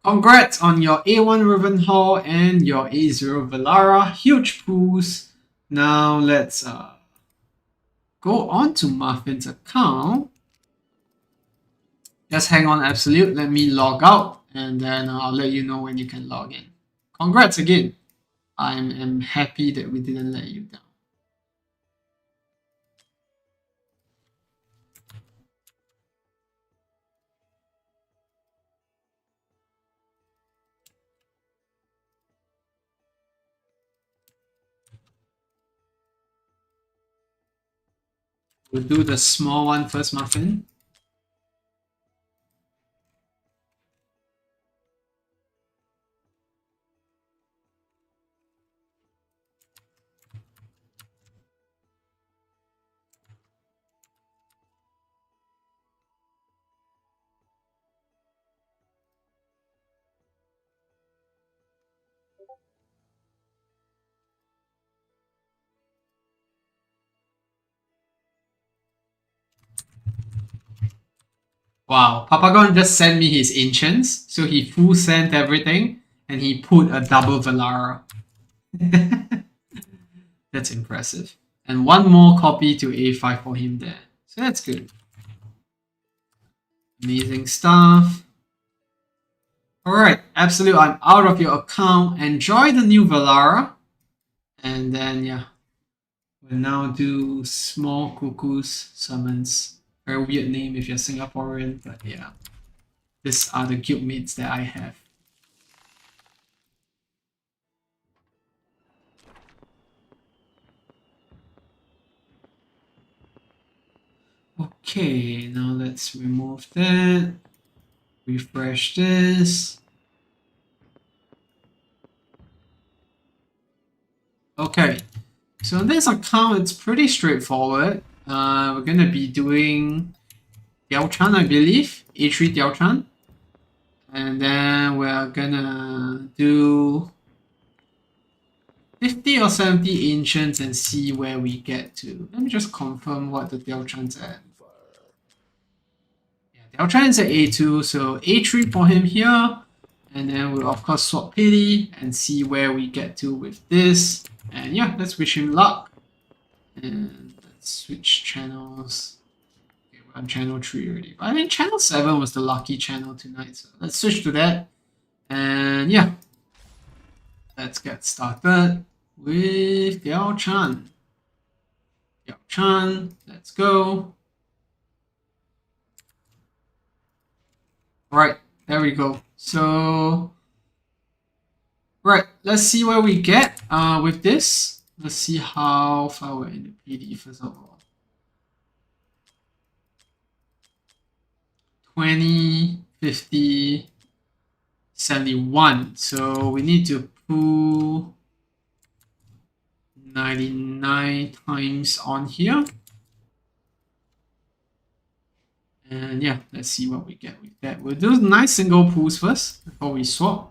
Congrats on your A1 Rivenhall and your A0 Valara. Huge pools. Now let's go on to Muffin's account. Just hang on, Absolute. Let me log out and then I'll let you know when you can log in. Congrats again. I am happy that we didn't let you down. We'll do the small one first, Muffin. Wow, Papagon just sent me his ancients, so he full sent everything, and he put a double Valara. That's impressive. And one more copy to A5 for him there. So that's good. Amazing stuff. Alright, Absolute, I'm out of your account. Enjoy the new Valara. And then, yeah. We'll now do small cuckoos summons. Very weird name if you're Singaporean, but yeah. These are the guildmates that I have. Okay, now let's remove that. Refresh this. Okay, so in this account, it's pretty straightforward. We're gonna be doing Diaochan, I believe, A3 Diaochan. And then we're gonna do 50 or 70 ancients and see where we get to. Let me just confirm what the Diaochan's at. Yeah, Diaochan's at A2, so A3 for him here. And then we'll of course swap pity and see where we get to with this. And yeah, let's wish him luck. And let's switch channels. Okay, we're on channel 3 already. But I think channel 7 was the lucky channel tonight. So let's switch to that. And yeah. Let's get started with Diaochan. Diaochan, let's go. Alright, there we go. So, right, let's see where we get with this. Let's see how far we're in the PD first of all. 20, 50, 71. So we need to pull 99 times on here. And yeah, let's see what we get with that. We'll do nice single pulls first before we swap.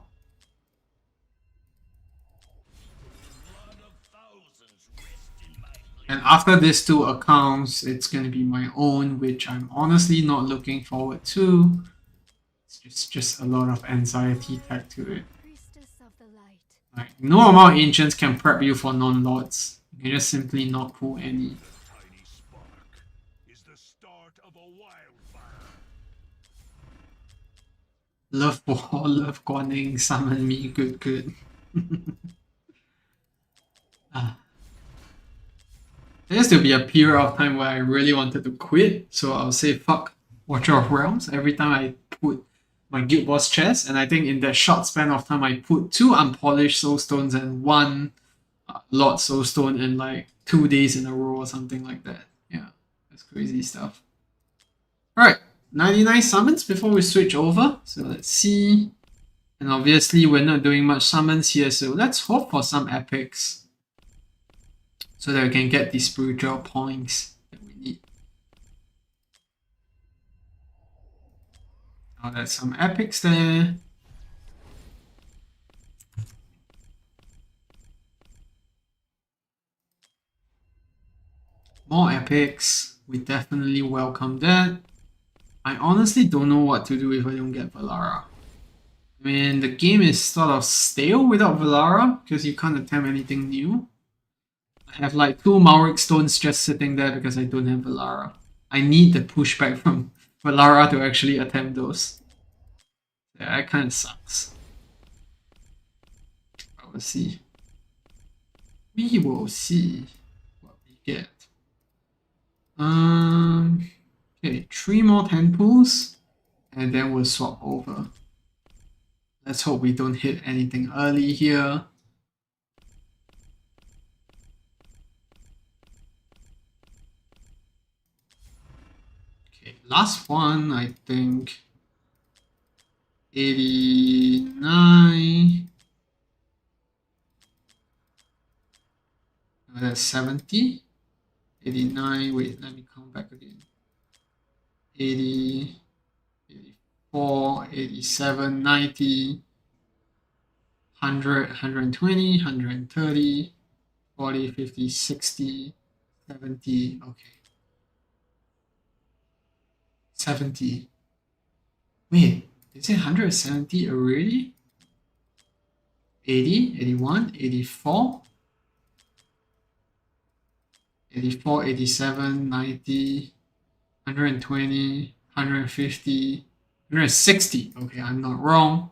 And after these two accounts, it's going to be my own, which I'm honestly not looking forward to. It's just a lot of anxiety tagged to it. Like, no amount of ancients can prep you for non-lords. You can just simply not pull any. Love Ball, Love Guaning, summon me, good. There used to be a period of time where I really wanted to quit, so I'll say fuck Watcher of Realms every time I put my Guild Boss chest, and I think in that short span of time I put 2 unpolished soulstones and 1 Lord soulstone in like 2 days in a row or something like that. Yeah, that's crazy stuff. Alright, 99 summons before we switch over, so let's see. And obviously we're not doing much summons here, so let's hope for some epics so that we can get these spiritual points that we need. Now there's some epics there. More epics, we definitely welcome that. I honestly don't know what to do if I don't get Valara. I mean, the game is sort of stale without Valara because you can't attempt anything new. I have like 2 Mauric stones just sitting there because I don't have Valara. I need the pushback from Valara to actually attempt those. Yeah, that kind of sucks. But we'll see. We will see what we get. Okay, 3 more 10 pulls, and then we'll swap over. Let's hope we don't hit anything early here. Okay, last one, I think. 89. Oh, that's 70. 89, wait, let me count back again. 80, 84, 87, 90, 100, 120, 130, 40, 50, 60, 70, okay. 70. Wait, is it 170 already? 80, 81, 84, 84, 87, 90, 120, 150, 160. Okay, I'm not wrong.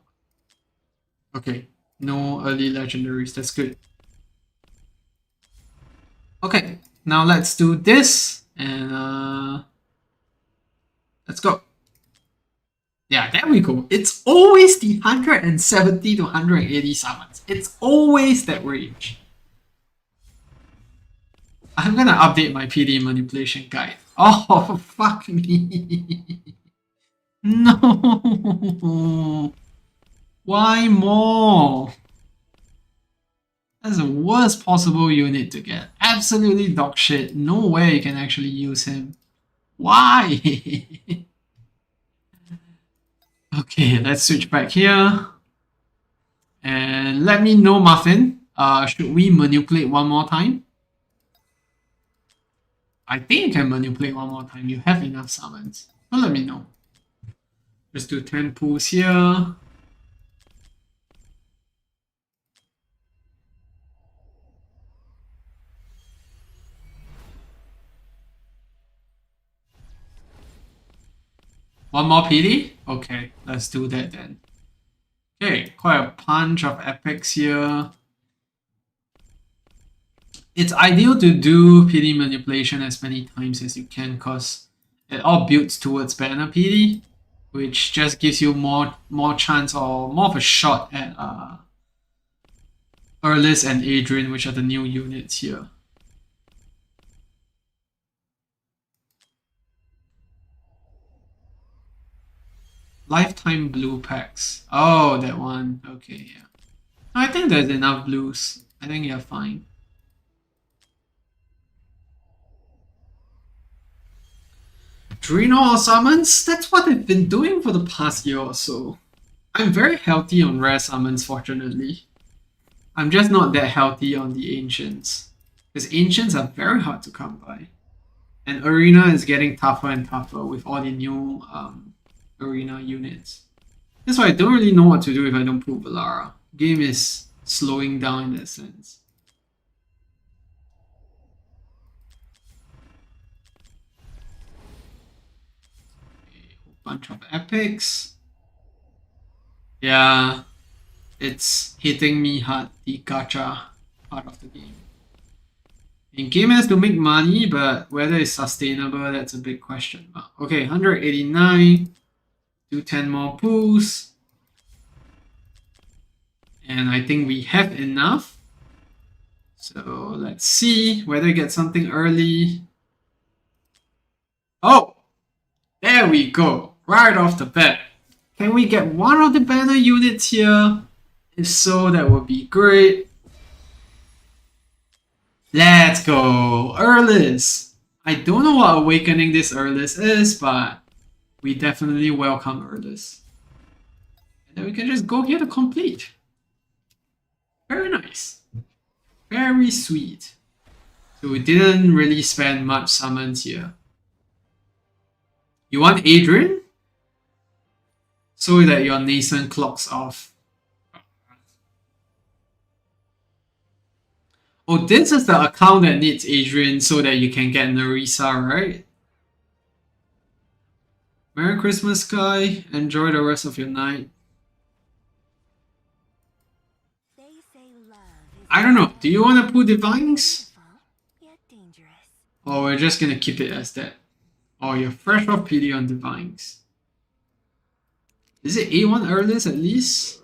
Okay, no early legendaries, that's good. Okay, now let's do this and let's go. Yeah, there we go. It's always the 170 to 180 summons. It's always that range. I'm gonna update my PD manipulation guide. Oh, fuck me. No. Why more? That's the worst possible unit to get. Absolutely dog shit. No way you can actually use him. Why? Okay, let's switch back here. And let me know, Muffin. Should we manipulate one more time? I think you can manipulate one more time. You have enough summons. So let me know. Let's do 10 pulls here. One more PD? Okay, let's do that then. Okay, quite a bunch of epics here. It's ideal to do PD manipulation as many times as you can because it all builds towards banner PD, which just gives you more chance or more of a shot at Erlis and Adrian, which are the new units here. Lifetime blue packs. Oh, that one. Okay, yeah. I think there's enough blues. I think you're fine. Dreno or summons? That's what I've been doing for the past year or so. I'm very healthy on rare summons, fortunately. I'm just not that healthy on the ancients. Because ancients are very hard to come by. And arena is getting tougher and tougher with all the new arena units. That's why I don't really know what to do if I don't pull Valara. Game is slowing down in that sense. A whole bunch of epics. Yeah, it's hitting me hard, the gacha part of the game. And game has to make money, but whether it's sustainable, that's a big question mark. Okay, 189. Do 10 more pulls. And I think we have enough. So let's see whether we get something early. Oh! There we go. Right off the bat. Can we get one of the banner units here? If so, that would be great. Let's go! Erlis! I don't know what awakening this Erlis is, but we definitely welcome Erlis. And then we can just go here to complete. Very nice. Very sweet. So we didn't really spend much summons here. You want Adrian? So that your nascent clocks off. Oh, this is the account that needs Adrian so that you can get Nerissa, right? Merry Christmas, Sky. Enjoy the rest of your night. I don't know. Do you want to pull Divines? Or we're just going to keep it as that? Or you're fresh off PD on Divines. Is it A1 Erlis at least?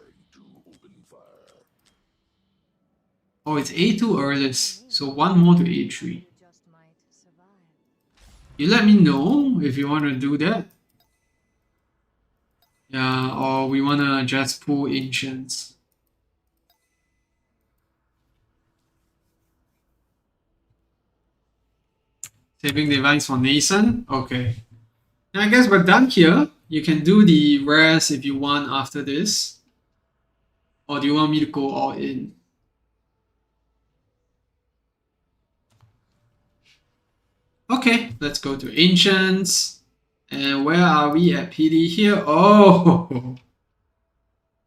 Oh, it's A2 Erlis. So one more to A3. You let me know if you want to do that. Yeah, or we want to just pull Ancients. Saving Divines for Nason? Okay. And I guess we're done here. You can do the rares if you want after this. Or do you want me to go all in? Okay, let's go to Ancients. And where are we at PD here? Oh,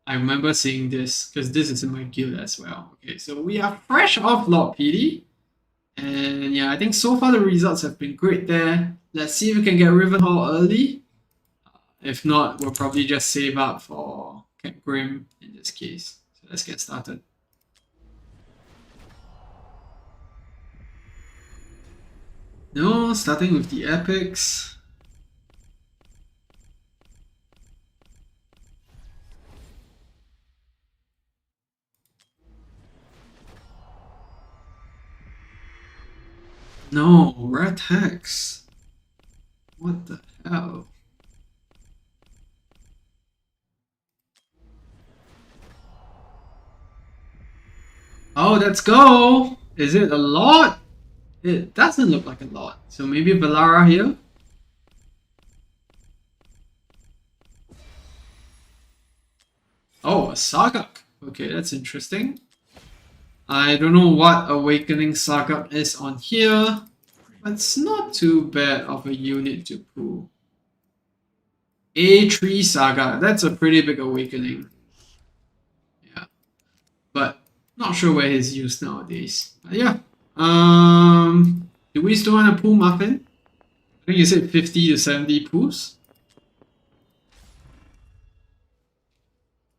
I remember seeing this because this is in my guild as well. Okay, so we are fresh off Lord PD. And yeah, I think so far the results have been great there. Let's see if we can get Rivenhall early. If not, we'll probably just save up for Cat Grim in this case. So let's get started. No, starting with the epics. No, red text. What the hell? Oh, let's go! Is it a lot? It doesn't look like a lot. So maybe Valara here? Oh, a Sagak. Okay, that's interesting. I don't know what Awakening Sagak is on here, but it's not too bad of a unit to pull. A3 Saga, that's a pretty big Awakening. Yeah, but not sure where he's used nowadays. But yeah, do we still want to pull Muffin? I think you said 50 to 70 pulls.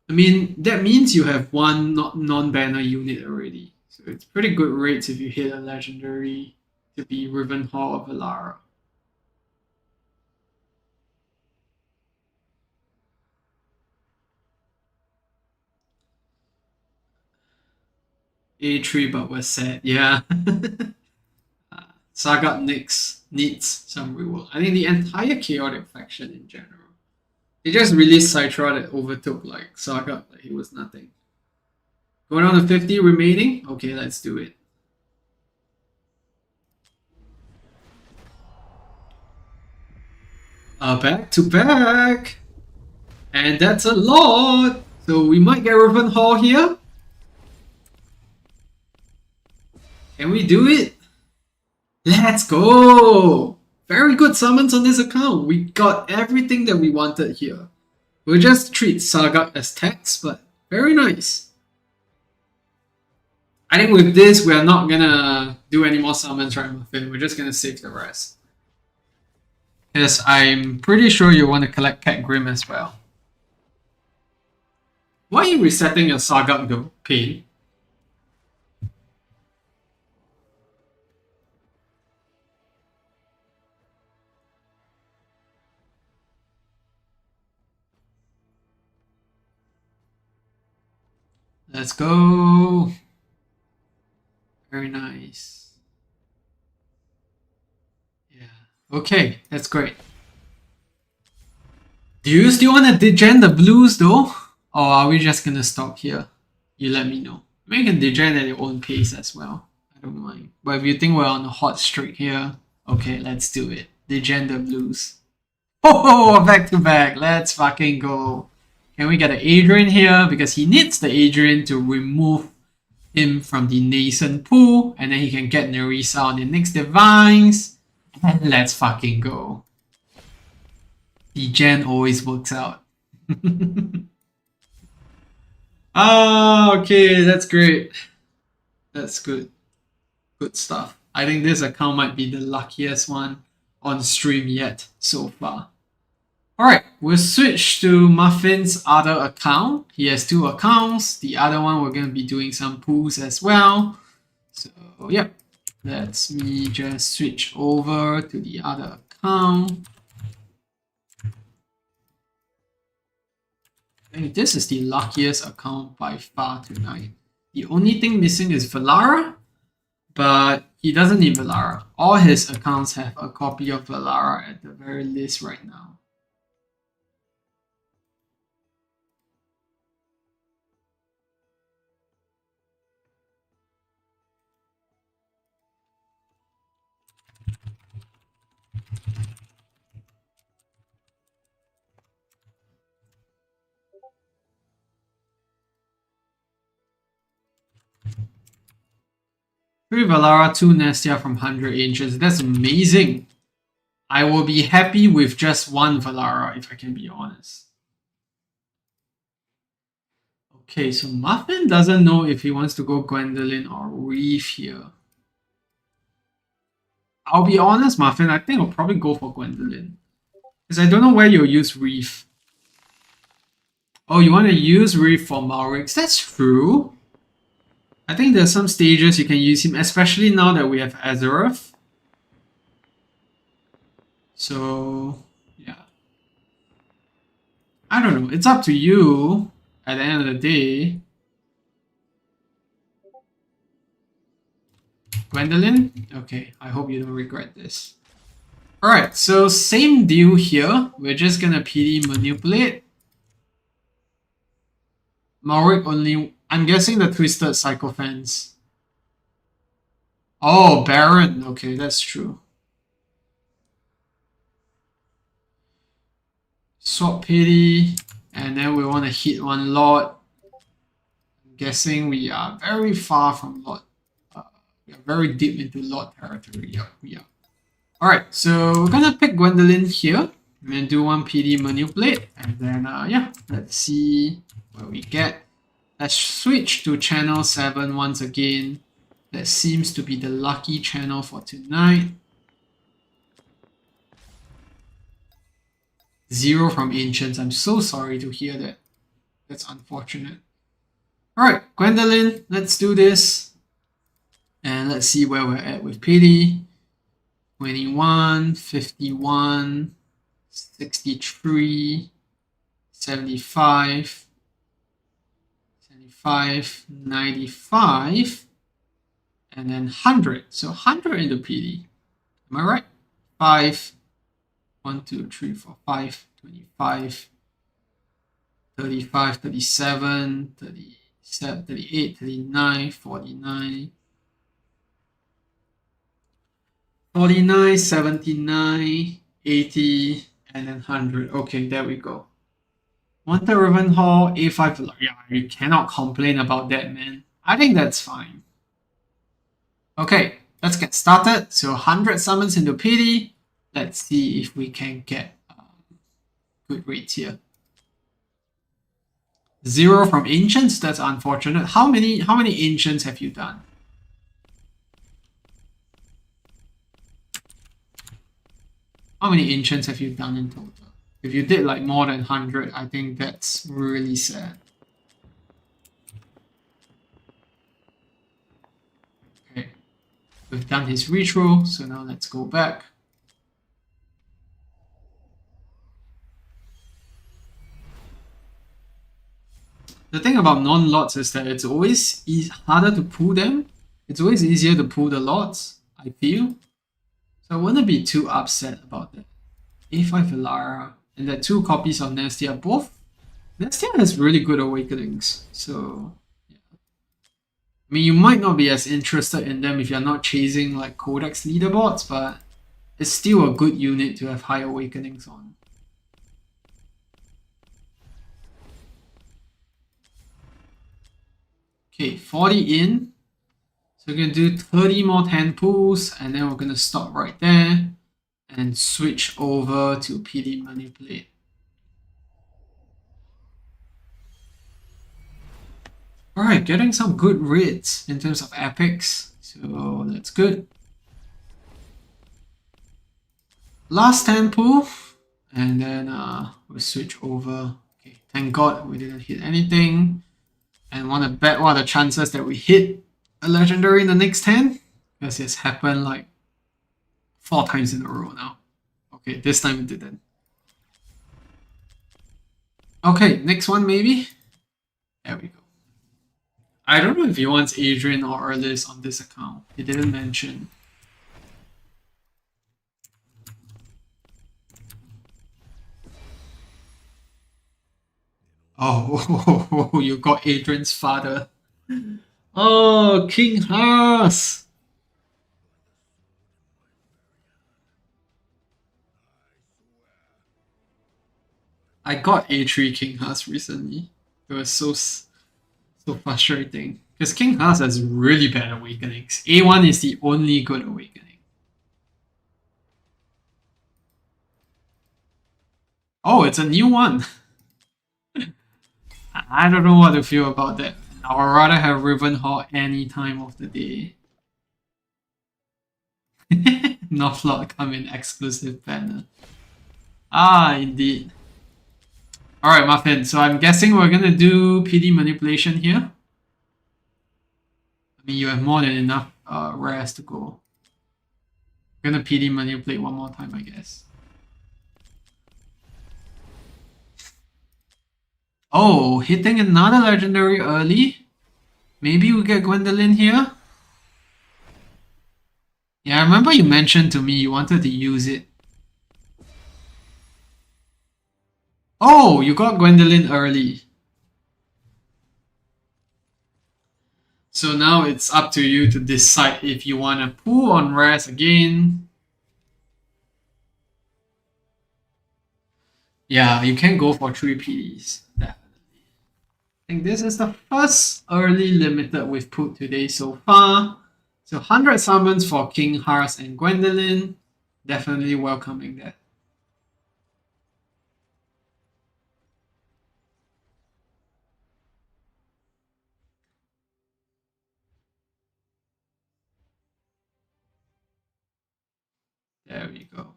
I mean, that means you have one non-banner unit already. So it's pretty good rates if you hit a legendary to be Rivenhall or Valara. A3, but we're sad. Yeah. Sagat needs some rework. I think the entire chaotic faction in general. They just released Citra that overtook like Sagat like he was nothing. Going on to 50 remaining? Okay, let's do it. Back to back! And that's a lot! So we might get Rivenhall here. Can we do it? Let's go! Very good summons on this account. We got everything that we wanted here. We'll just treat Sagat as text, but very nice. I think with this, we are not gonna do any more summons right, Muffin. We're just gonna save the rest. Yes, I'm pretty sure you want to collect Cat Grim as well. Why are you resetting your Sagat though, Pain? Let's go. Very nice. Yeah. Okay, that's great. Do you still want to degen the blues though? Or are we just gonna stop here? You let me know. Maybe you can degen at your own pace as well. I don't mind. But if you think we're on a hot streak here, okay, let's do it. Degen the blues. Oh, back to back. Let's fucking go. Can we get an Adrian here? Because he needs the Adrian to remove him from the nascent pool. And then he can get Nerissa on the next Divines. And let's fucking go. The gen always works out. Okay, that's great. That's good. Good stuff. I think this account might be the luckiest one on stream yet so far. Alright, we'll switch to Muffin's other account. He has two accounts. The other one we're going to be doing some pulls as well. So, yep. Let me just switch over to the other account. I think this is the luckiest account by far tonight. The only thing missing is Valara, but he doesn't need Valara. All his accounts have a copy of Valara at the very least right now. Three Valara, 2 Nestia from 100 inches. That's amazing. I will be happy with just one Valara, if I can be honest. Okay, so Muffin doesn't know if he wants to go Gwendolyn or Reef here. I'll be honest, Muffin, I think I'll probably go for Gwendolyn. Because I don't know where you'll use Reef. Oh, you want to use Reef for Malrix? That's true. I think there's some stages you can use him, especially now that we have Azeroth. So, yeah. I don't know. It's up to you at the end of the day. Gwendolyn? Okay, I hope you don't regret this. Alright, so same deal here. We're just gonna PD manipulate. Malric only... I'm guessing the Twisted Sycophants. Oh, Baron. Okay, that's true. Swap pity. And then we want to hit one Lord. I'm guessing we are very far from Lord. We are very deep into Lord territory. Yeah, we are. Alright, so we're gonna pick Gwendolyn here. And then do one PD manipulate. And then, yeah, let's see what we get. Let's switch to channel 7 once again. That seems to be the lucky channel for tonight. 0 from Ancients. I'm so sorry to hear that. That's unfortunate. Alright, Gwendolyn, let's do this. And let's see where we're at with pity. 21, 51, 63, 75. 95, and then 100. So 100 into PD. Am I right? 5, 1, 2, 3, 4, 5, 25, 35, 37, 37, 38, 39, 49, 49, 79, 80, and then 100. Okay, there we go. Want the Rivenhald, A5, yeah, you cannot complain about that, man. I think that's fine. Okay, let's get started. So 100 summons into PD. Let's see if we can get good rates here. 0 from Ancients, that's unfortunate. How many Ancients have you done? How many Ancients have you done in total? If you did like more than 100, I think that's really sad. Okay, we've done his retro, so now let's go back. The thing about non-lots is that it's always harder to pull them. It's always easier to pull the lots, I feel. So I wouldn't be too upset about that. A5 Valara. And the 2 copies of Nestia, both. Nestia has really good awakenings, so yeah. I mean, you might not be as interested in them if you're not chasing like Codex leaderboards, but it's still a good unit to have high awakenings on. Okay, 40 in. So we're gonna do 30 more 10 pulls, and then we're gonna stop right there. And switch over to PD manipulate. Alright, getting some good rates in terms of epics, so that's good. Last 10 pull, and then we'll switch over. Okay, thank God we didn't hit anything. And want to bet what are the chances that we hit a legendary in the next 10? Because it's happened like 4 times in a row now. Okay, this time it didn't. Okay, next one maybe? There we go. I don't know if he wants Adrian or Erlis on this account. He didn't mention. Oh, you got Adrian's father. Oh, King Haas! I got A3 King Haas recently. It was so frustrating. Because King Haas has really bad awakenings. A1 is the only good awakening. Oh, it's a new one. I don't know what to feel about that. I would rather have Rivenhald any time of the day. Northlord come in exclusive banner. Ah, indeed. Alright, Muffin, so I'm guessing we're gonna do PD manipulation here. I mean, you have more than enough rares to go. I'm gonna PD manipulate one more time, I guess. Oh, hitting another legendary early? Maybe we get Gwendolyn here? Yeah, I remember you mentioned to me you wanted to use it. Oh, you got Gwendolyn early. So now it's up to you to decide if you want to pull on rares again. Yeah, you can go for 3 PDs, definitely. I think this is the first early limited we've put today so far. So 100 summons for King Hars and Gwendolyn. Definitely welcoming that. There we go.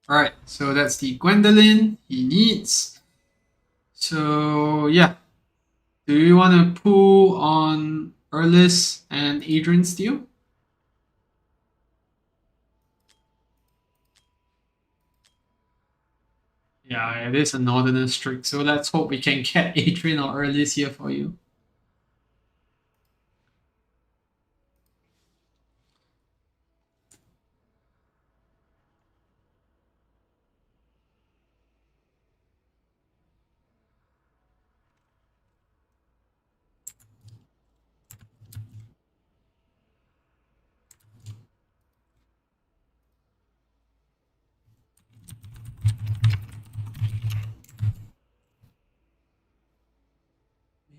Alright, so that's the Gwendolyn he needs. So yeah. Do you want to pull on Erlis and Adrian Steele? Yeah, it is a Northerner streak, so let's hope we can get Adrian or Erlis here for you.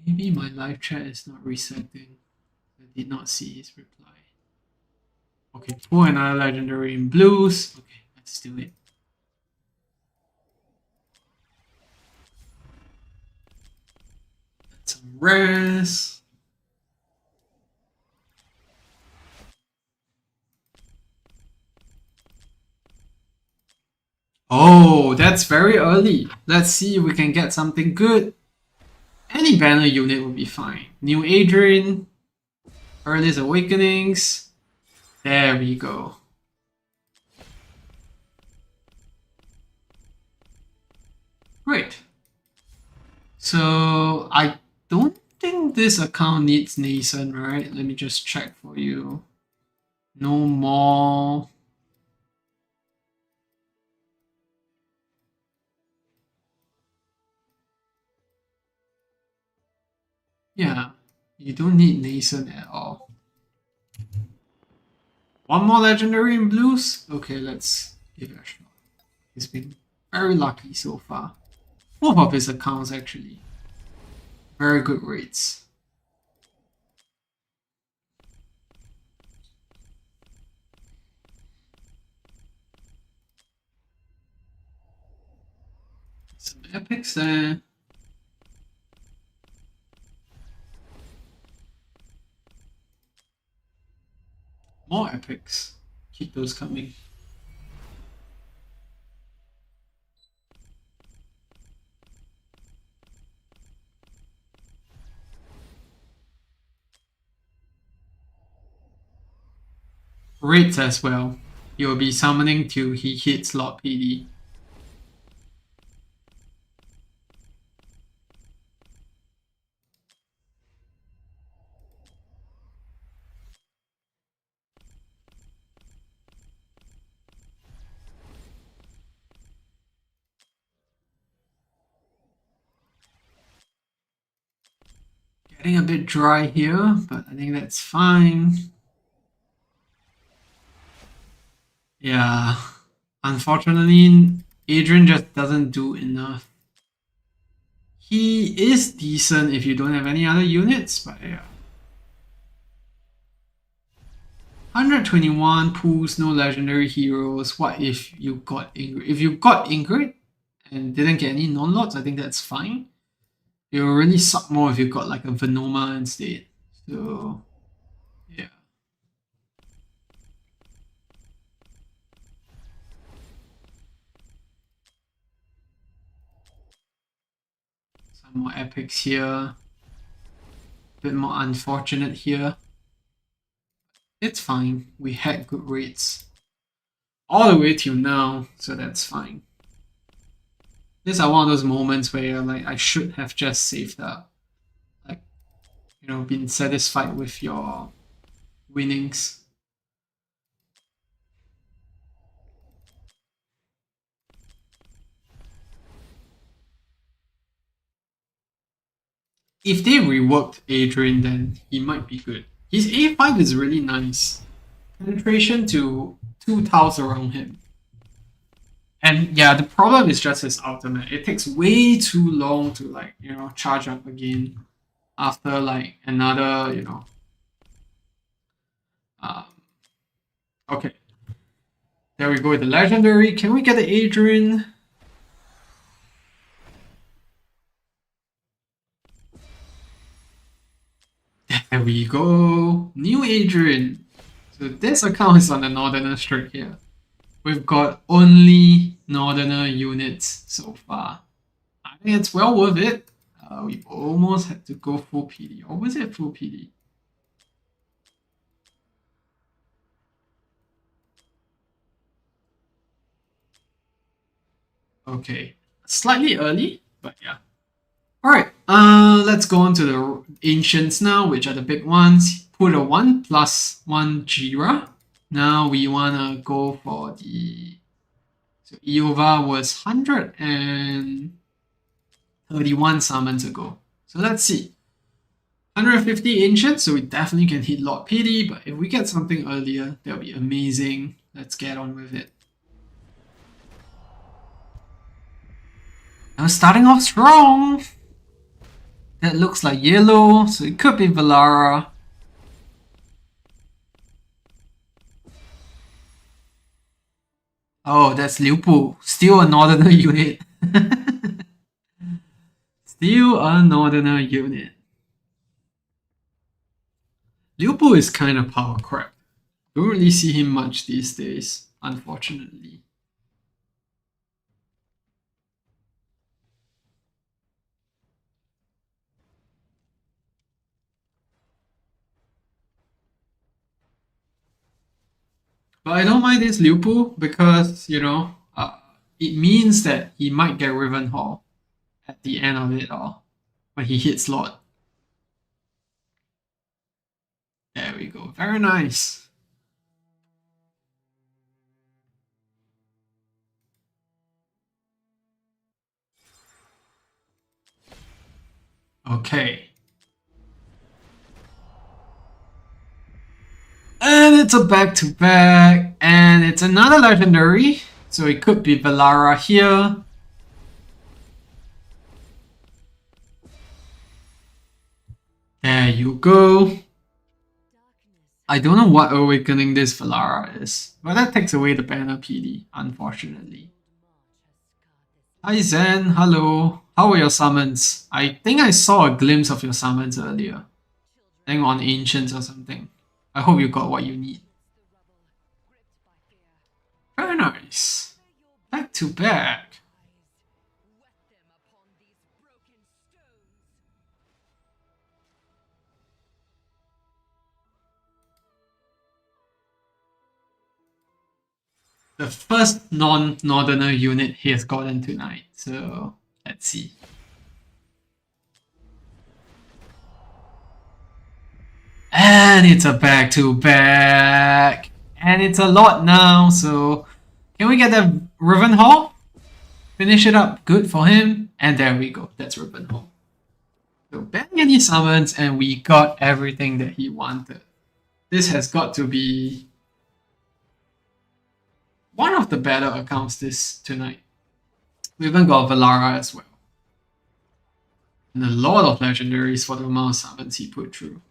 Maybe my live chat is not resetting. I did not see his reply. Okay, pull another legendary in blues. Okay, let's do it. Get some rares. Oh, that's very early. Let's see if we can get something good. Any banner unit would be fine. New Adrian, Earliest Awakenings. There we go. Great. So I don't think this account needs Nason, right? Let me just check for you. No more. Yeah, you don't need Nason at all. One more legendary in blues? Okay, let's give it a shot. He's been very lucky so far. Both of his accounts actually. Very good rates. Some epics there. More epics. Keep those coming. Rates as well. You'll be summoning till he hits Lord PD. Getting a bit dry here, but I think that's fine. Yeah, unfortunately, Adrian just doesn't do enough. He is decent if you don't have any other units, but yeah. 121 pools, no legendary heroes. What if you got Ingrid? If you got Ingrid and didn't get any non-lots, I think that's fine. It will really suck more if you got like a Venoma instead. So, yeah. Some more epics here. A bit more unfortunate here. It's fine. We had good rates all the way till now, so that's fine. These are one of those moments where like I should have just saved up, like, you know, been satisfied with your winnings. If they reworked Adrian, then he might be good. His A5 is really nice. Penetration to 2 tiles around him. And yeah, the problem is just his ultimate. It takes way too long to like, you know, charge up again after like another, you know. Okay. There we go with the legendary. Can we get the Adrian? There we go. New Adrian. So this account is on the Northerner streak here. We've got only Northerner units so far. I think it's well worth it. We almost had to go full PD. Or was it full PD? Okay. Slightly early, but yeah. Alright, let's go on to the Ancients now, which are the big ones. Put a 1+1 Jira. Now we wanna go for the... So Eova was 131 summons ago. So let's see. 150 Ancients, so we definitely can hit Lord PD, but if we get something earlier, that'll be amazing. Let's get on with it. Now starting off strong. That looks like yellow, so it could be Valara. Oh, that's Liu Bu. Still a Northerner unit. Still a Northerner unit. Liu Bu is kind of power crap. Don't really see him much these days, unfortunately. But I don't mind this Liu Bu because, you know, it means that he might get Rivenhald at the end of it all when he hits Lord. There we go. Very nice. Okay. And it's a back-to-back, and it's another legendary, so it could be Valara here. There you go. I don't know what awakening this Valara is, but that takes away the banner PD, unfortunately. Hi Zen, hello. How were your summons? I think I saw a glimpse of your summons earlier. I think on Ancients or something. I hope you got what you need. Very nice. Back to back. The first non-Northerner unit he has gotten tonight. So let's see. And it's a back-to-back. And it's a lot now, so... Can we get the Rivenhald? Finish it up. Good for him. And there we go. That's Rivenhald. So banning any summons, and we got everything that he wanted. This has got to be... one of the better accounts this tonight. We even got Valara as well. And a lot of legendaries for the amount of summons he put through.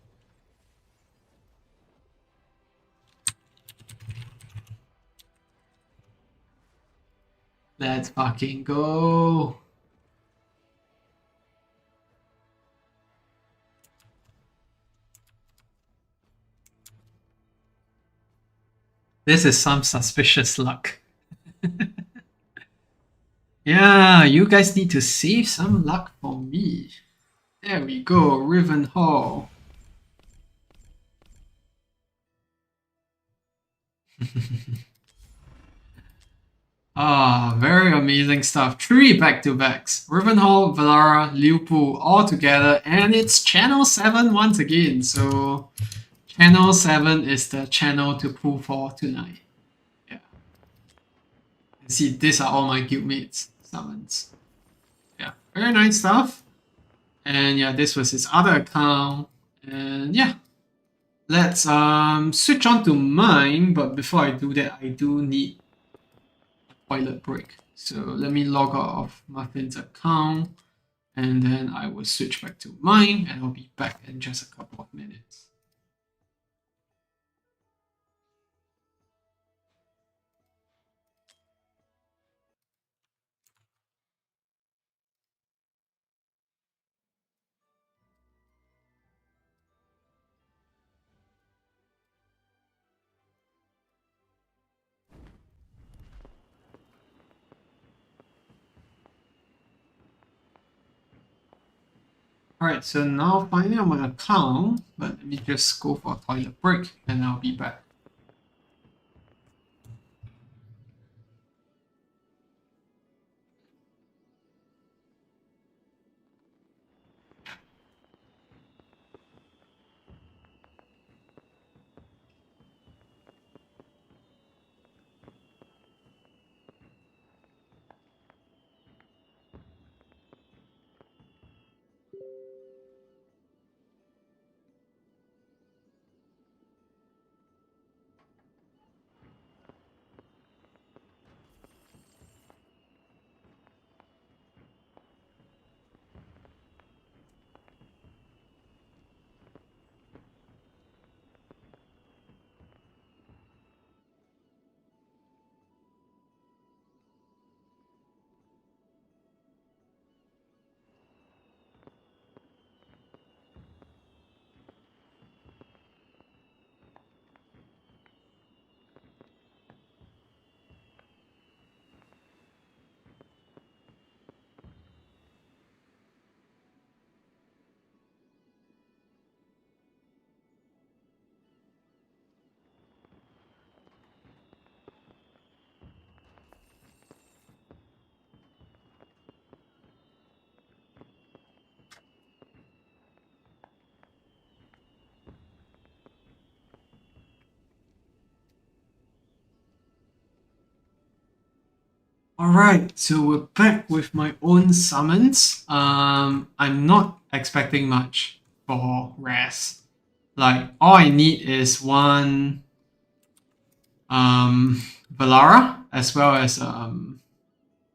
Let's fucking go. This is some suspicious luck. Yeah, you guys need to save some luck for me. There we go, Rivenhald. Ah, very amazing stuff. 3 back-to-backs. Rivenhald, Valara, Liverpool all together, and it's Channel 7 once again. So, Channel 7 is the channel to pull for tonight. Yeah. See, these are all my guildmates summons. Yeah, very nice stuff. And yeah, this was his other account. And yeah, let's switch on to mine. But before I do that, I do need a toilet break. So let me log out of Muffin's account, and then I will switch back to mine, and I'll be back in just a couple of minutes. Alright, so now finally on my account, but let me just go for a toilet break, and I'll be back. Alright, so we're back with my own summons. I'm not expecting much for Raz. Like, all I need is one Valara, as well as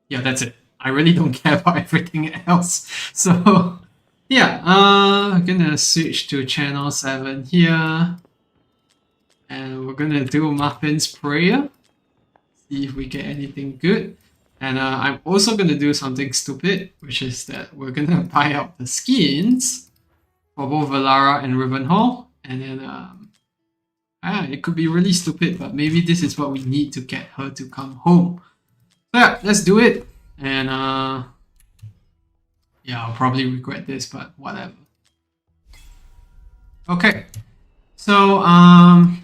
yeah, that's it. I really don't care about everything else. So yeah, I'm gonna switch to channel 7 here. And we're gonna do Muffin's Prayer. See if we get anything good. And I'm also going to do something stupid, which is that we're going to buy out the skins for both Valara and Rivenhall. And then, it could be really stupid, but maybe this is what we need to get her to come home. So yeah, let's do it. And yeah, I'll probably regret this, but whatever. Okay, so on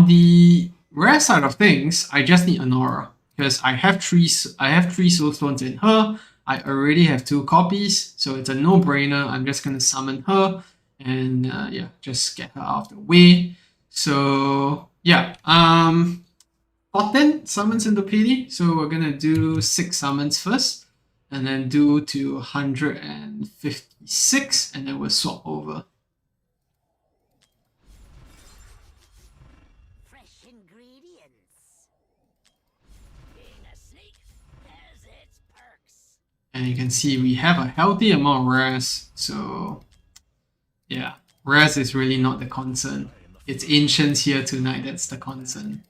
the rare side of things, I just need Anora. Because I have three soul stones in her. I already have 2 copies, so it's a no-brainer. I'm just gonna summon her and yeah, just get her out of the way. So yeah, 14 summons in the PD. So we're gonna do 6 summons first, and then do to 156, and then we'll swap over. And you can see we have a healthy amount of res, so yeah, res is really not the concern. It's ancients here tonight that's the concern.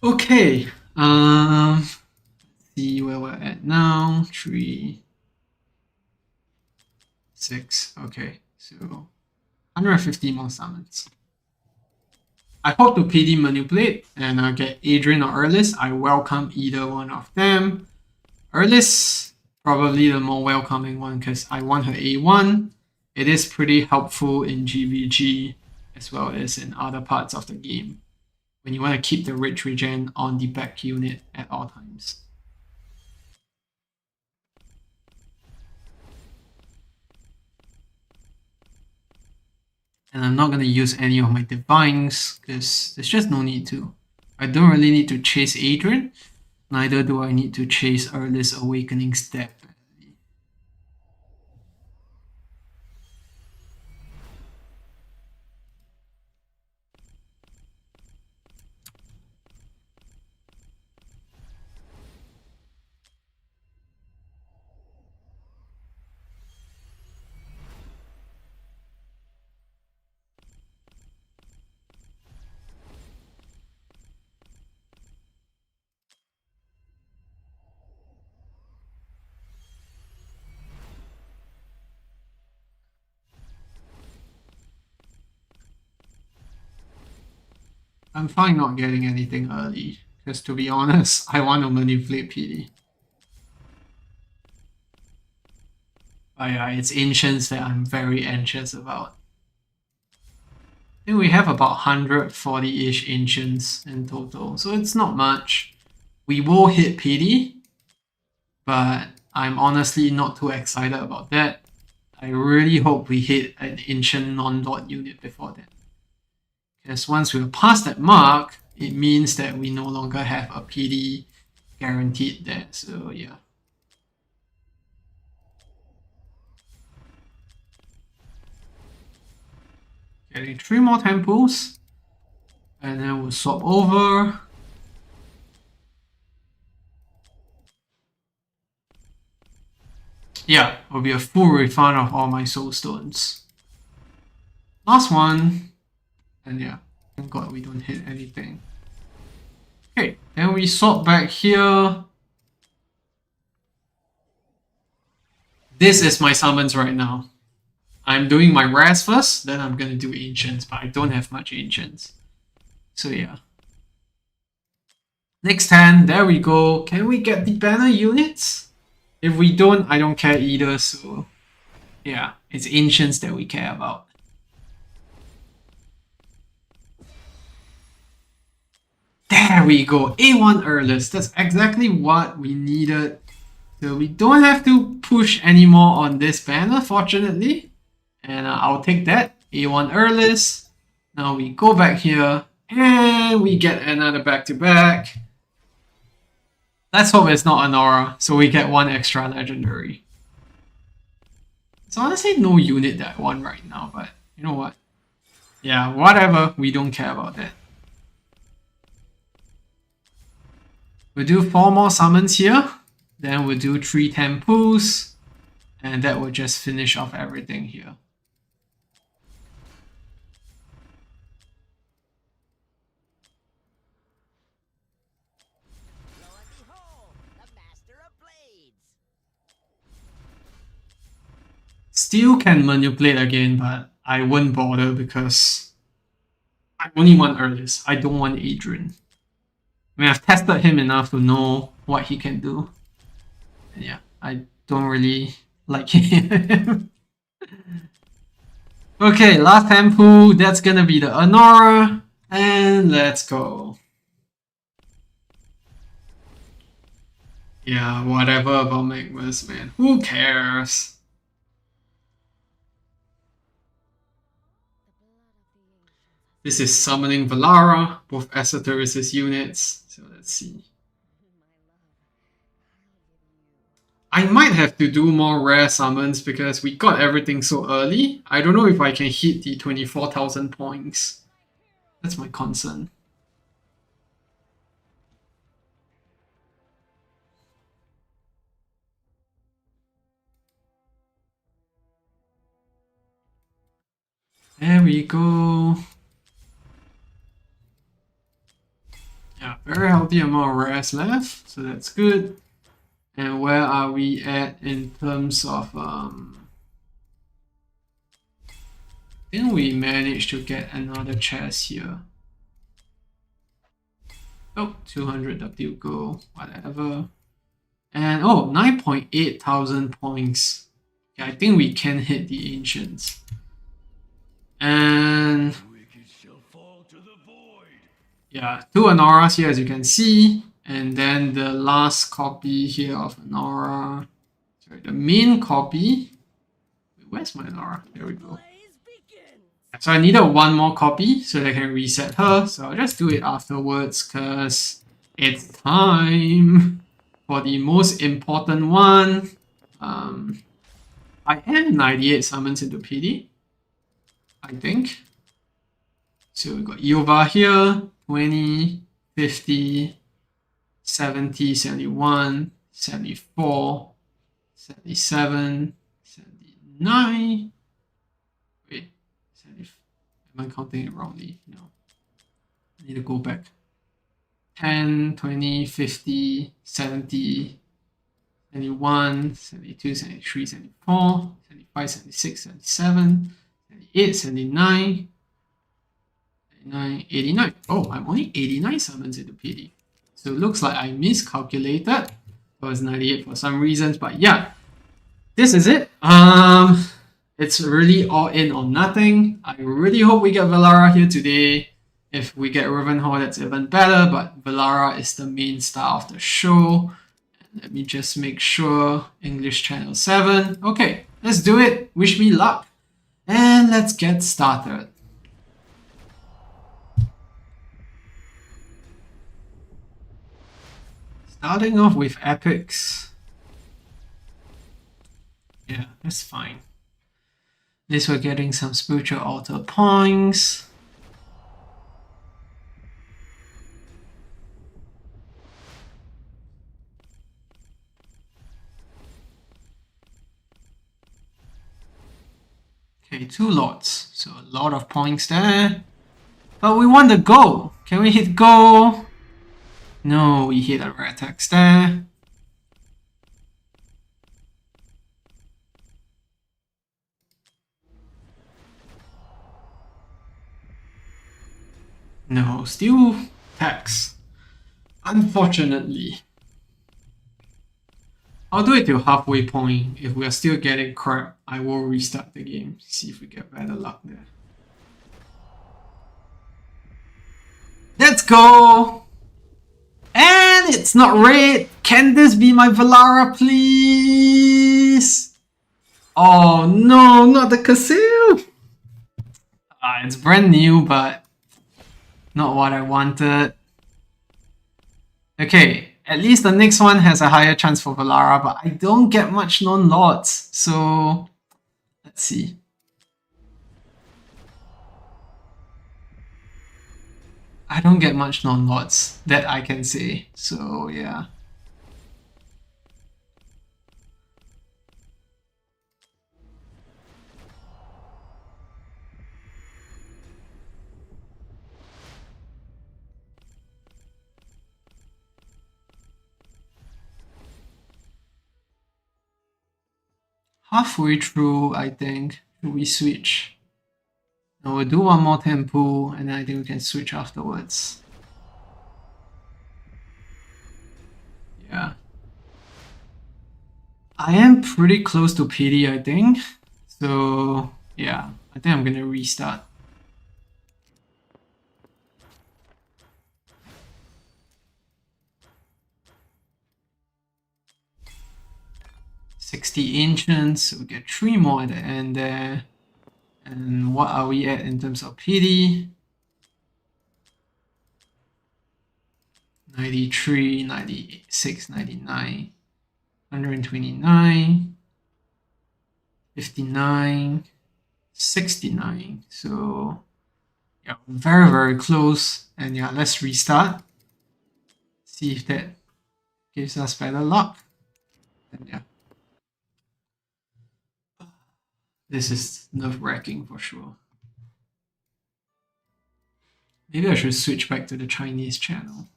Okay. See where we're at now. 3, 6. Okay, so 150 more summons. I hope to PD manipulate and get Adrian or Earlis. I welcome either one of them. Earlis, probably the more welcoming one because I want her A1. It is pretty helpful in GVG as well as in other parts of the game when you want to keep the rich regen on the back unit at all times. And I'm not going to use any of my divines because there's just no need to. I don't really need to chase Adrian, neither do I need to chase Earlis Awakening Step. I'm fine not getting anything early, because to be honest, I want to manipulate PD. But yeah, it's Ancients that I'm very anxious about. I think we have about 140-ish Ancients in total, so it's not much. We will hit PD, but I'm honestly not too excited about that. I really hope we hit an Ancient non-dot unit before that. Because once we're past that mark, it means that we no longer have a PD guaranteed there. So yeah. Getting 3 more temples. And then we'll swap over. Yeah, it'll be a full refund of all my soul stones. Last one. And yeah, thank God we don't hit anything. Okay, then we swap back here. This is my summons right now. I'm doing my rares first, then I'm gonna do Ancients, but I don't have much Ancients. So yeah. Next turn, there we go. Can we get the banner units? If we don't, I don't care either, so yeah, it's Ancients that we care about. There we go, A1 Earless. That's exactly what we needed. So we don't have to push anymore on this banner, fortunately. And I'll take that, A1 Earless. Now we go back here, and we get another back-to-back. Let's hope it's not an aura, so we get 1 extra legendary. It's honestly no unit that I want right now, but you know what? Yeah, whatever, we don't care about that. We'll do 4 more summons here, then we'll do 3 temples, and that will just finish off everything here. Lo and behold, the master of blades. Steel can manipulate again, but I wouldn't bother because I only want Earlis. I don't want Adrian. I mean, I've tested him enough to know what he can do. And yeah, I don't really like him. Okay, last temple. That's gonna be the Anora. And let's go. Yeah, whatever about Magmas, man. Who cares? This is summoning Valara, both Esoteris' units. So let's see. I might have to do more rare summons because we got everything so early. I don't know if I can hit the 24,000 points. That's my concern. There we go. Yeah, very healthy amount of rares left, so that's good. And where are we at in terms of I think we managed to get another chest here. Oh, 200 W go, whatever. And oh, 9.8 thousand points. Yeah, I think we can hit the ancients. And yeah, 2 Anoras here as you can see. And then the last copy here of Anora. Sorry, the main copy. Wait, where's my Anora? There we go. So I needed 1 more copy so that I can reset her. So I'll just do it afterwards because it's time for the most important one. I am 98 summons into PD, I think. So we got Yuva here, 20, 50, 70, 71, 74, 77, 79. Wait, 70, am I counting it wrongly? No. I need to go back. 10, 20, 50, 70, 71, 72, 73, 74, 75, 76, 77, 78, 79, 89. Oh, I'm only 89 summons into PD. So it looks like I miscalculated. It was 98 for some reasons, but yeah, this is it. It's really all in or nothing. I really hope we get Valara here today. If we get Rivenhald, that's even better, but Valara is the main star of the show. Let me just make sure. English channel 7. Okay, let's do it. Wish me luck. And let's get started. Starting off with epics. Yeah, that's fine. At least we're getting some spiritual altar points. Okay, 2 lords, so a lot of points there. But we want the goal. Can we hit goal? No, we hit a rare attacks there. No, still tax. Unfortunately. I'll do it till halfway point. If we are still getting crap, I will restart the game. See if we get better luck there. Let's go! And it's not red! Can this be my Valara, please? Oh no, not the Kasil! It's brand new, but not what I wanted. Okay, at least the next one has a higher chance for Valara, but I don't get much non-lords, so let's see. I don't get much non-lords, that I can say, so yeah. Halfway through, I think, we switch. Now we'll do 1 more tempo, and then I think we can switch afterwards. Yeah. I am pretty close to PD, I think. So, yeah, I think I'm gonna restart. $60 ancients, so we get 3 more at the end there. And what are we at in terms of PD? 93, 96, 99, 129, 59, 69. So yeah, very, very close. And yeah, let's restart. See if that gives us better luck. And yeah. This is nerve-wracking for sure. Maybe I should switch back to the Chinese channel.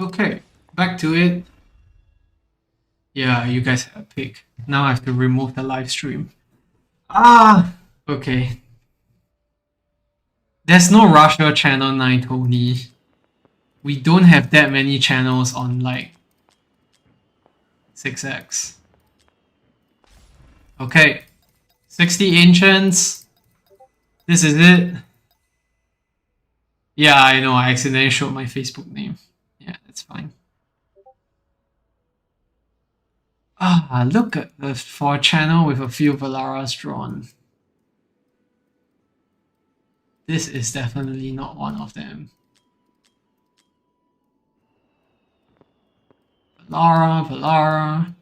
Okay, back to it. Yeah, you guys had a pick. Now I have to remove the live stream. Ah, okay. There's no Russia channel 9, Tony. We don't have that many channels on like 6x. Okay, 60 ancients. This is it. Yeah, I know, I accidentally showed my Facebook name. Yeah, that's fine. Ah, look at the for a channel with a few Valaras drawn. This is definitely not one of them. Valara, Valara,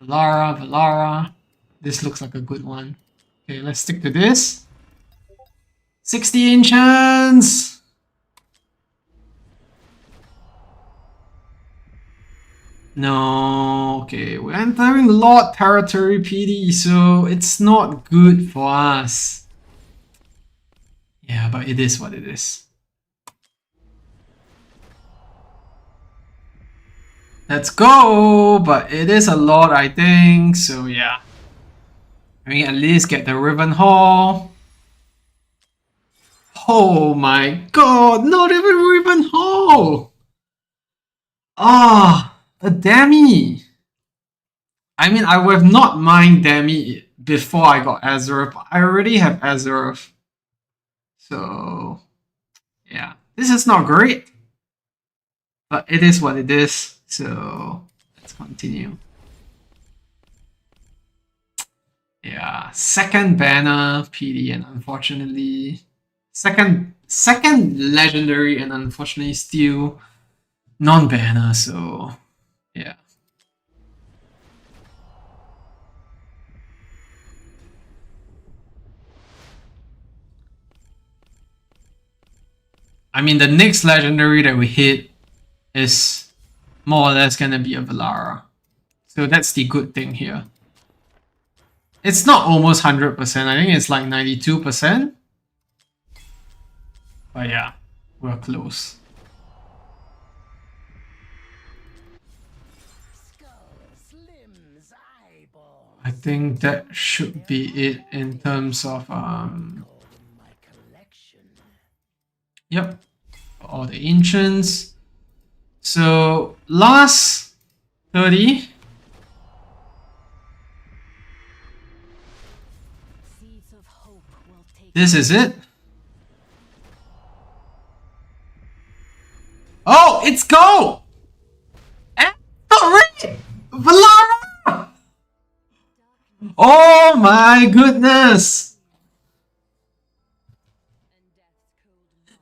Valara, Valara. This looks like a good one. Okay, let's stick to this. 60 ancients! No, okay, we're entering Lord territory, PD, so it's not good for us. Yeah, but it is what it is. Let's go! But it is a lot, I think, so yeah. I mean, at least get the Rivenhald. Oh my god, not even Rivenhald! Ah, a Demi! I mean, I would have not mind Demi before I got Azeroth, but I already have Azeroth. So, yeah. This is not great. But it is what it is. So, let's continue. Yeah, second banner, PD, and unfortunately... Second legendary, and unfortunately still non-banner, so... Yeah. I mean, the next legendary that we hit is more or less gonna be a Valara. So that's the good thing here. It's not almost 100%, I think it's like 92%. But yeah, we're close. I think that should be it in terms of yep, all the ancients. So last 30. This is it. Oh, it's go! And Valara! Oh my goodness!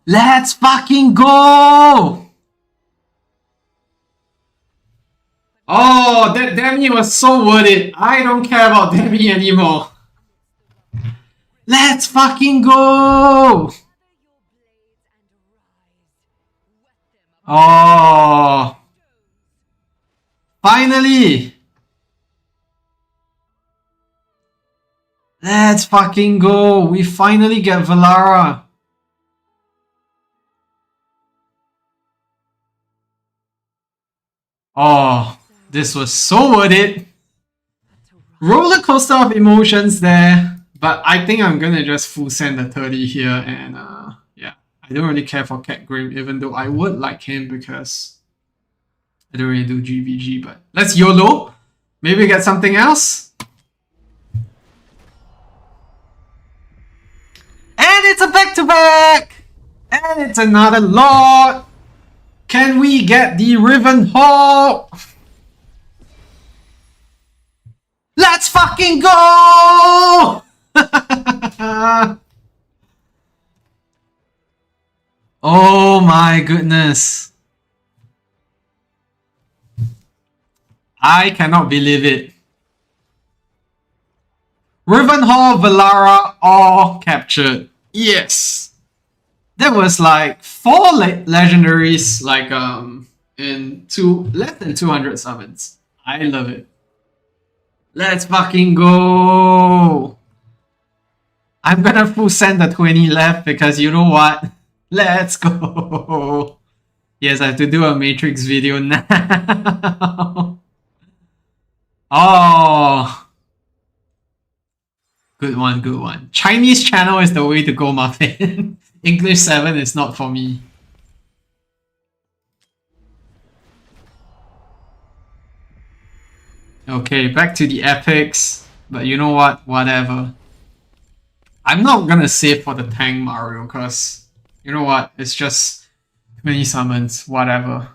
Let's fucking go! Oh, that Demi was so worth it. I don't care about Demi anymore. Let's fucking go! Oh! Finally! Let's fucking go! We finally get Valara! Oh, this was so worth it! Roller coaster of emotions there, but I think I'm gonna just full send the 30 here, and yeah, I don't really care for Cat Grim, even though I would like him because I don't really do GVG, but let's YOLO! Maybe get something else? And it's a back-to-back! And it's another Lord! Can we get the Rivenhald? Let's fucking go! Oh my goodness. I cannot believe it. Rivenhald, Valara, all captured. Yes! That was like 4 legendaries, like in less than 200 summons. I love it. Let's fucking go! I'm gonna full send the 20 left because you know what? Let's go! Yes, I have to do a Matrix video now. Oh, good one, good one. Chinese channel is the way to go, Muffin. English 7 is not for me. Okay, back to the epics. But you know what? Whatever. I'm not gonna save for the tank Mario, because you know what? It's just many summons, whatever.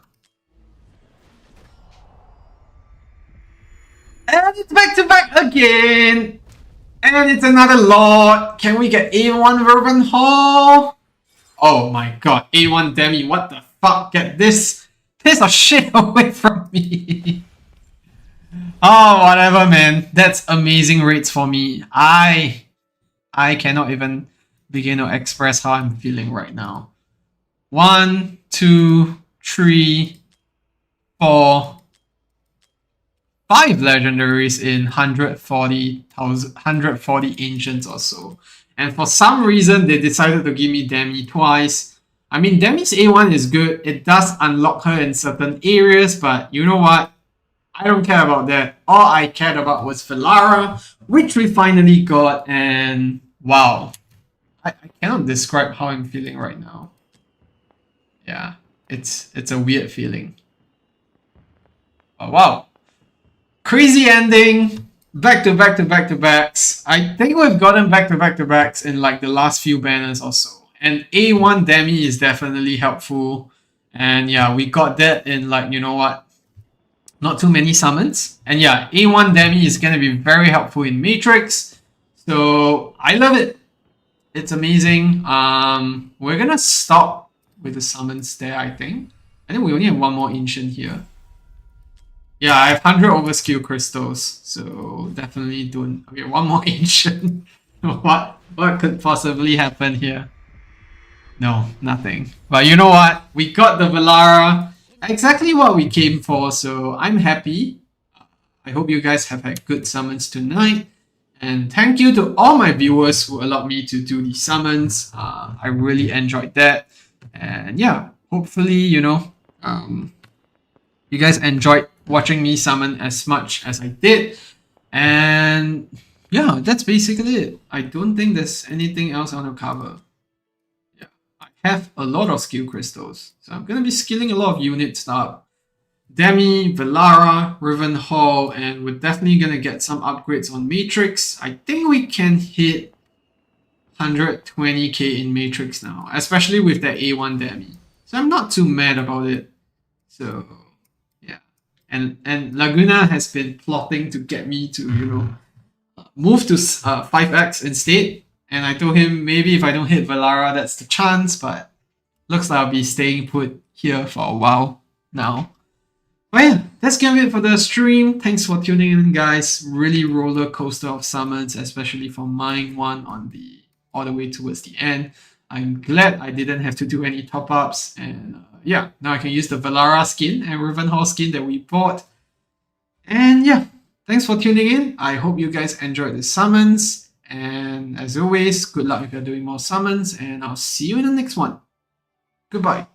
And it's back to back again! And it's another Lord! Can we get A1 Rivenhald? Oh my god, A1 Demi, what the fuck? Get this piece of shit away from me! Oh, whatever, man. That's amazing rates for me. I cannot even begin to express how I'm feeling right now. 1, 2, 3, 4, 5 legendaries in 140 ancients or so. And for some reason, they decided to give me Demi twice. I mean, Demi's A1 is good. It does unlock her in certain areas, but you know what? I don't care about that. All I cared about was Valara, which we finally got, and wow. I cannot describe how I'm feeling right now. Yeah, it's a weird feeling. Oh, wow. Crazy ending. Back to back to back to backs. I think we've gotten back to back to backs in like the last few banners or so. And A1 Demi is definitely helpful. And yeah, we got that in like, you know what? Not too many summons. And yeah, A1 Demi is going to be very helpful in Matrix. So I love it. It's amazing. We're going to stop with the summons there, I think. I think we only have one more Ancient here. Yeah, I have 100 over skill crystals. So definitely don't... Okay, one more Ancient. What could possibly happen here? No, nothing. But you know what? We got the Valara. Exactly what we came for, so I'm happy. I hope you guys have had good summons tonight. And thank you to all my viewers who allowed me to do these summons. I really enjoyed that. And yeah, hopefully, you know, you guys enjoyed watching me summon as much as I did. And yeah, that's basically it. I don't think there's anything else I want to cover. Have a lot of skill crystals. So I'm going to be skilling a lot of units up. Demi, Valara, Rivenhald, and we're definitely going to get some upgrades on Matrix. I think we can hit 120k in Matrix now, especially with that A1 Demi. So I'm not too mad about it. So yeah. And Laguna has been plotting to get me to, you know, move to 5x instead. And I told him maybe if I don't hit Valara, that's the chance, but looks like I'll be staying put here for a while now. But yeah, that's gonna be it for the stream. Thanks for tuning in, guys. Really roller coaster of summons, especially for mine one on the all the way towards the end. I'm glad I didn't have to do any top-ups, and yeah, now I can use the Valara skin and Rivenhald skin that we bought. And yeah, thanks for tuning in. I hope you guys enjoyed the summons. And as always, good luck if you're doing more summons, and I'll see you in the next one. Goodbye.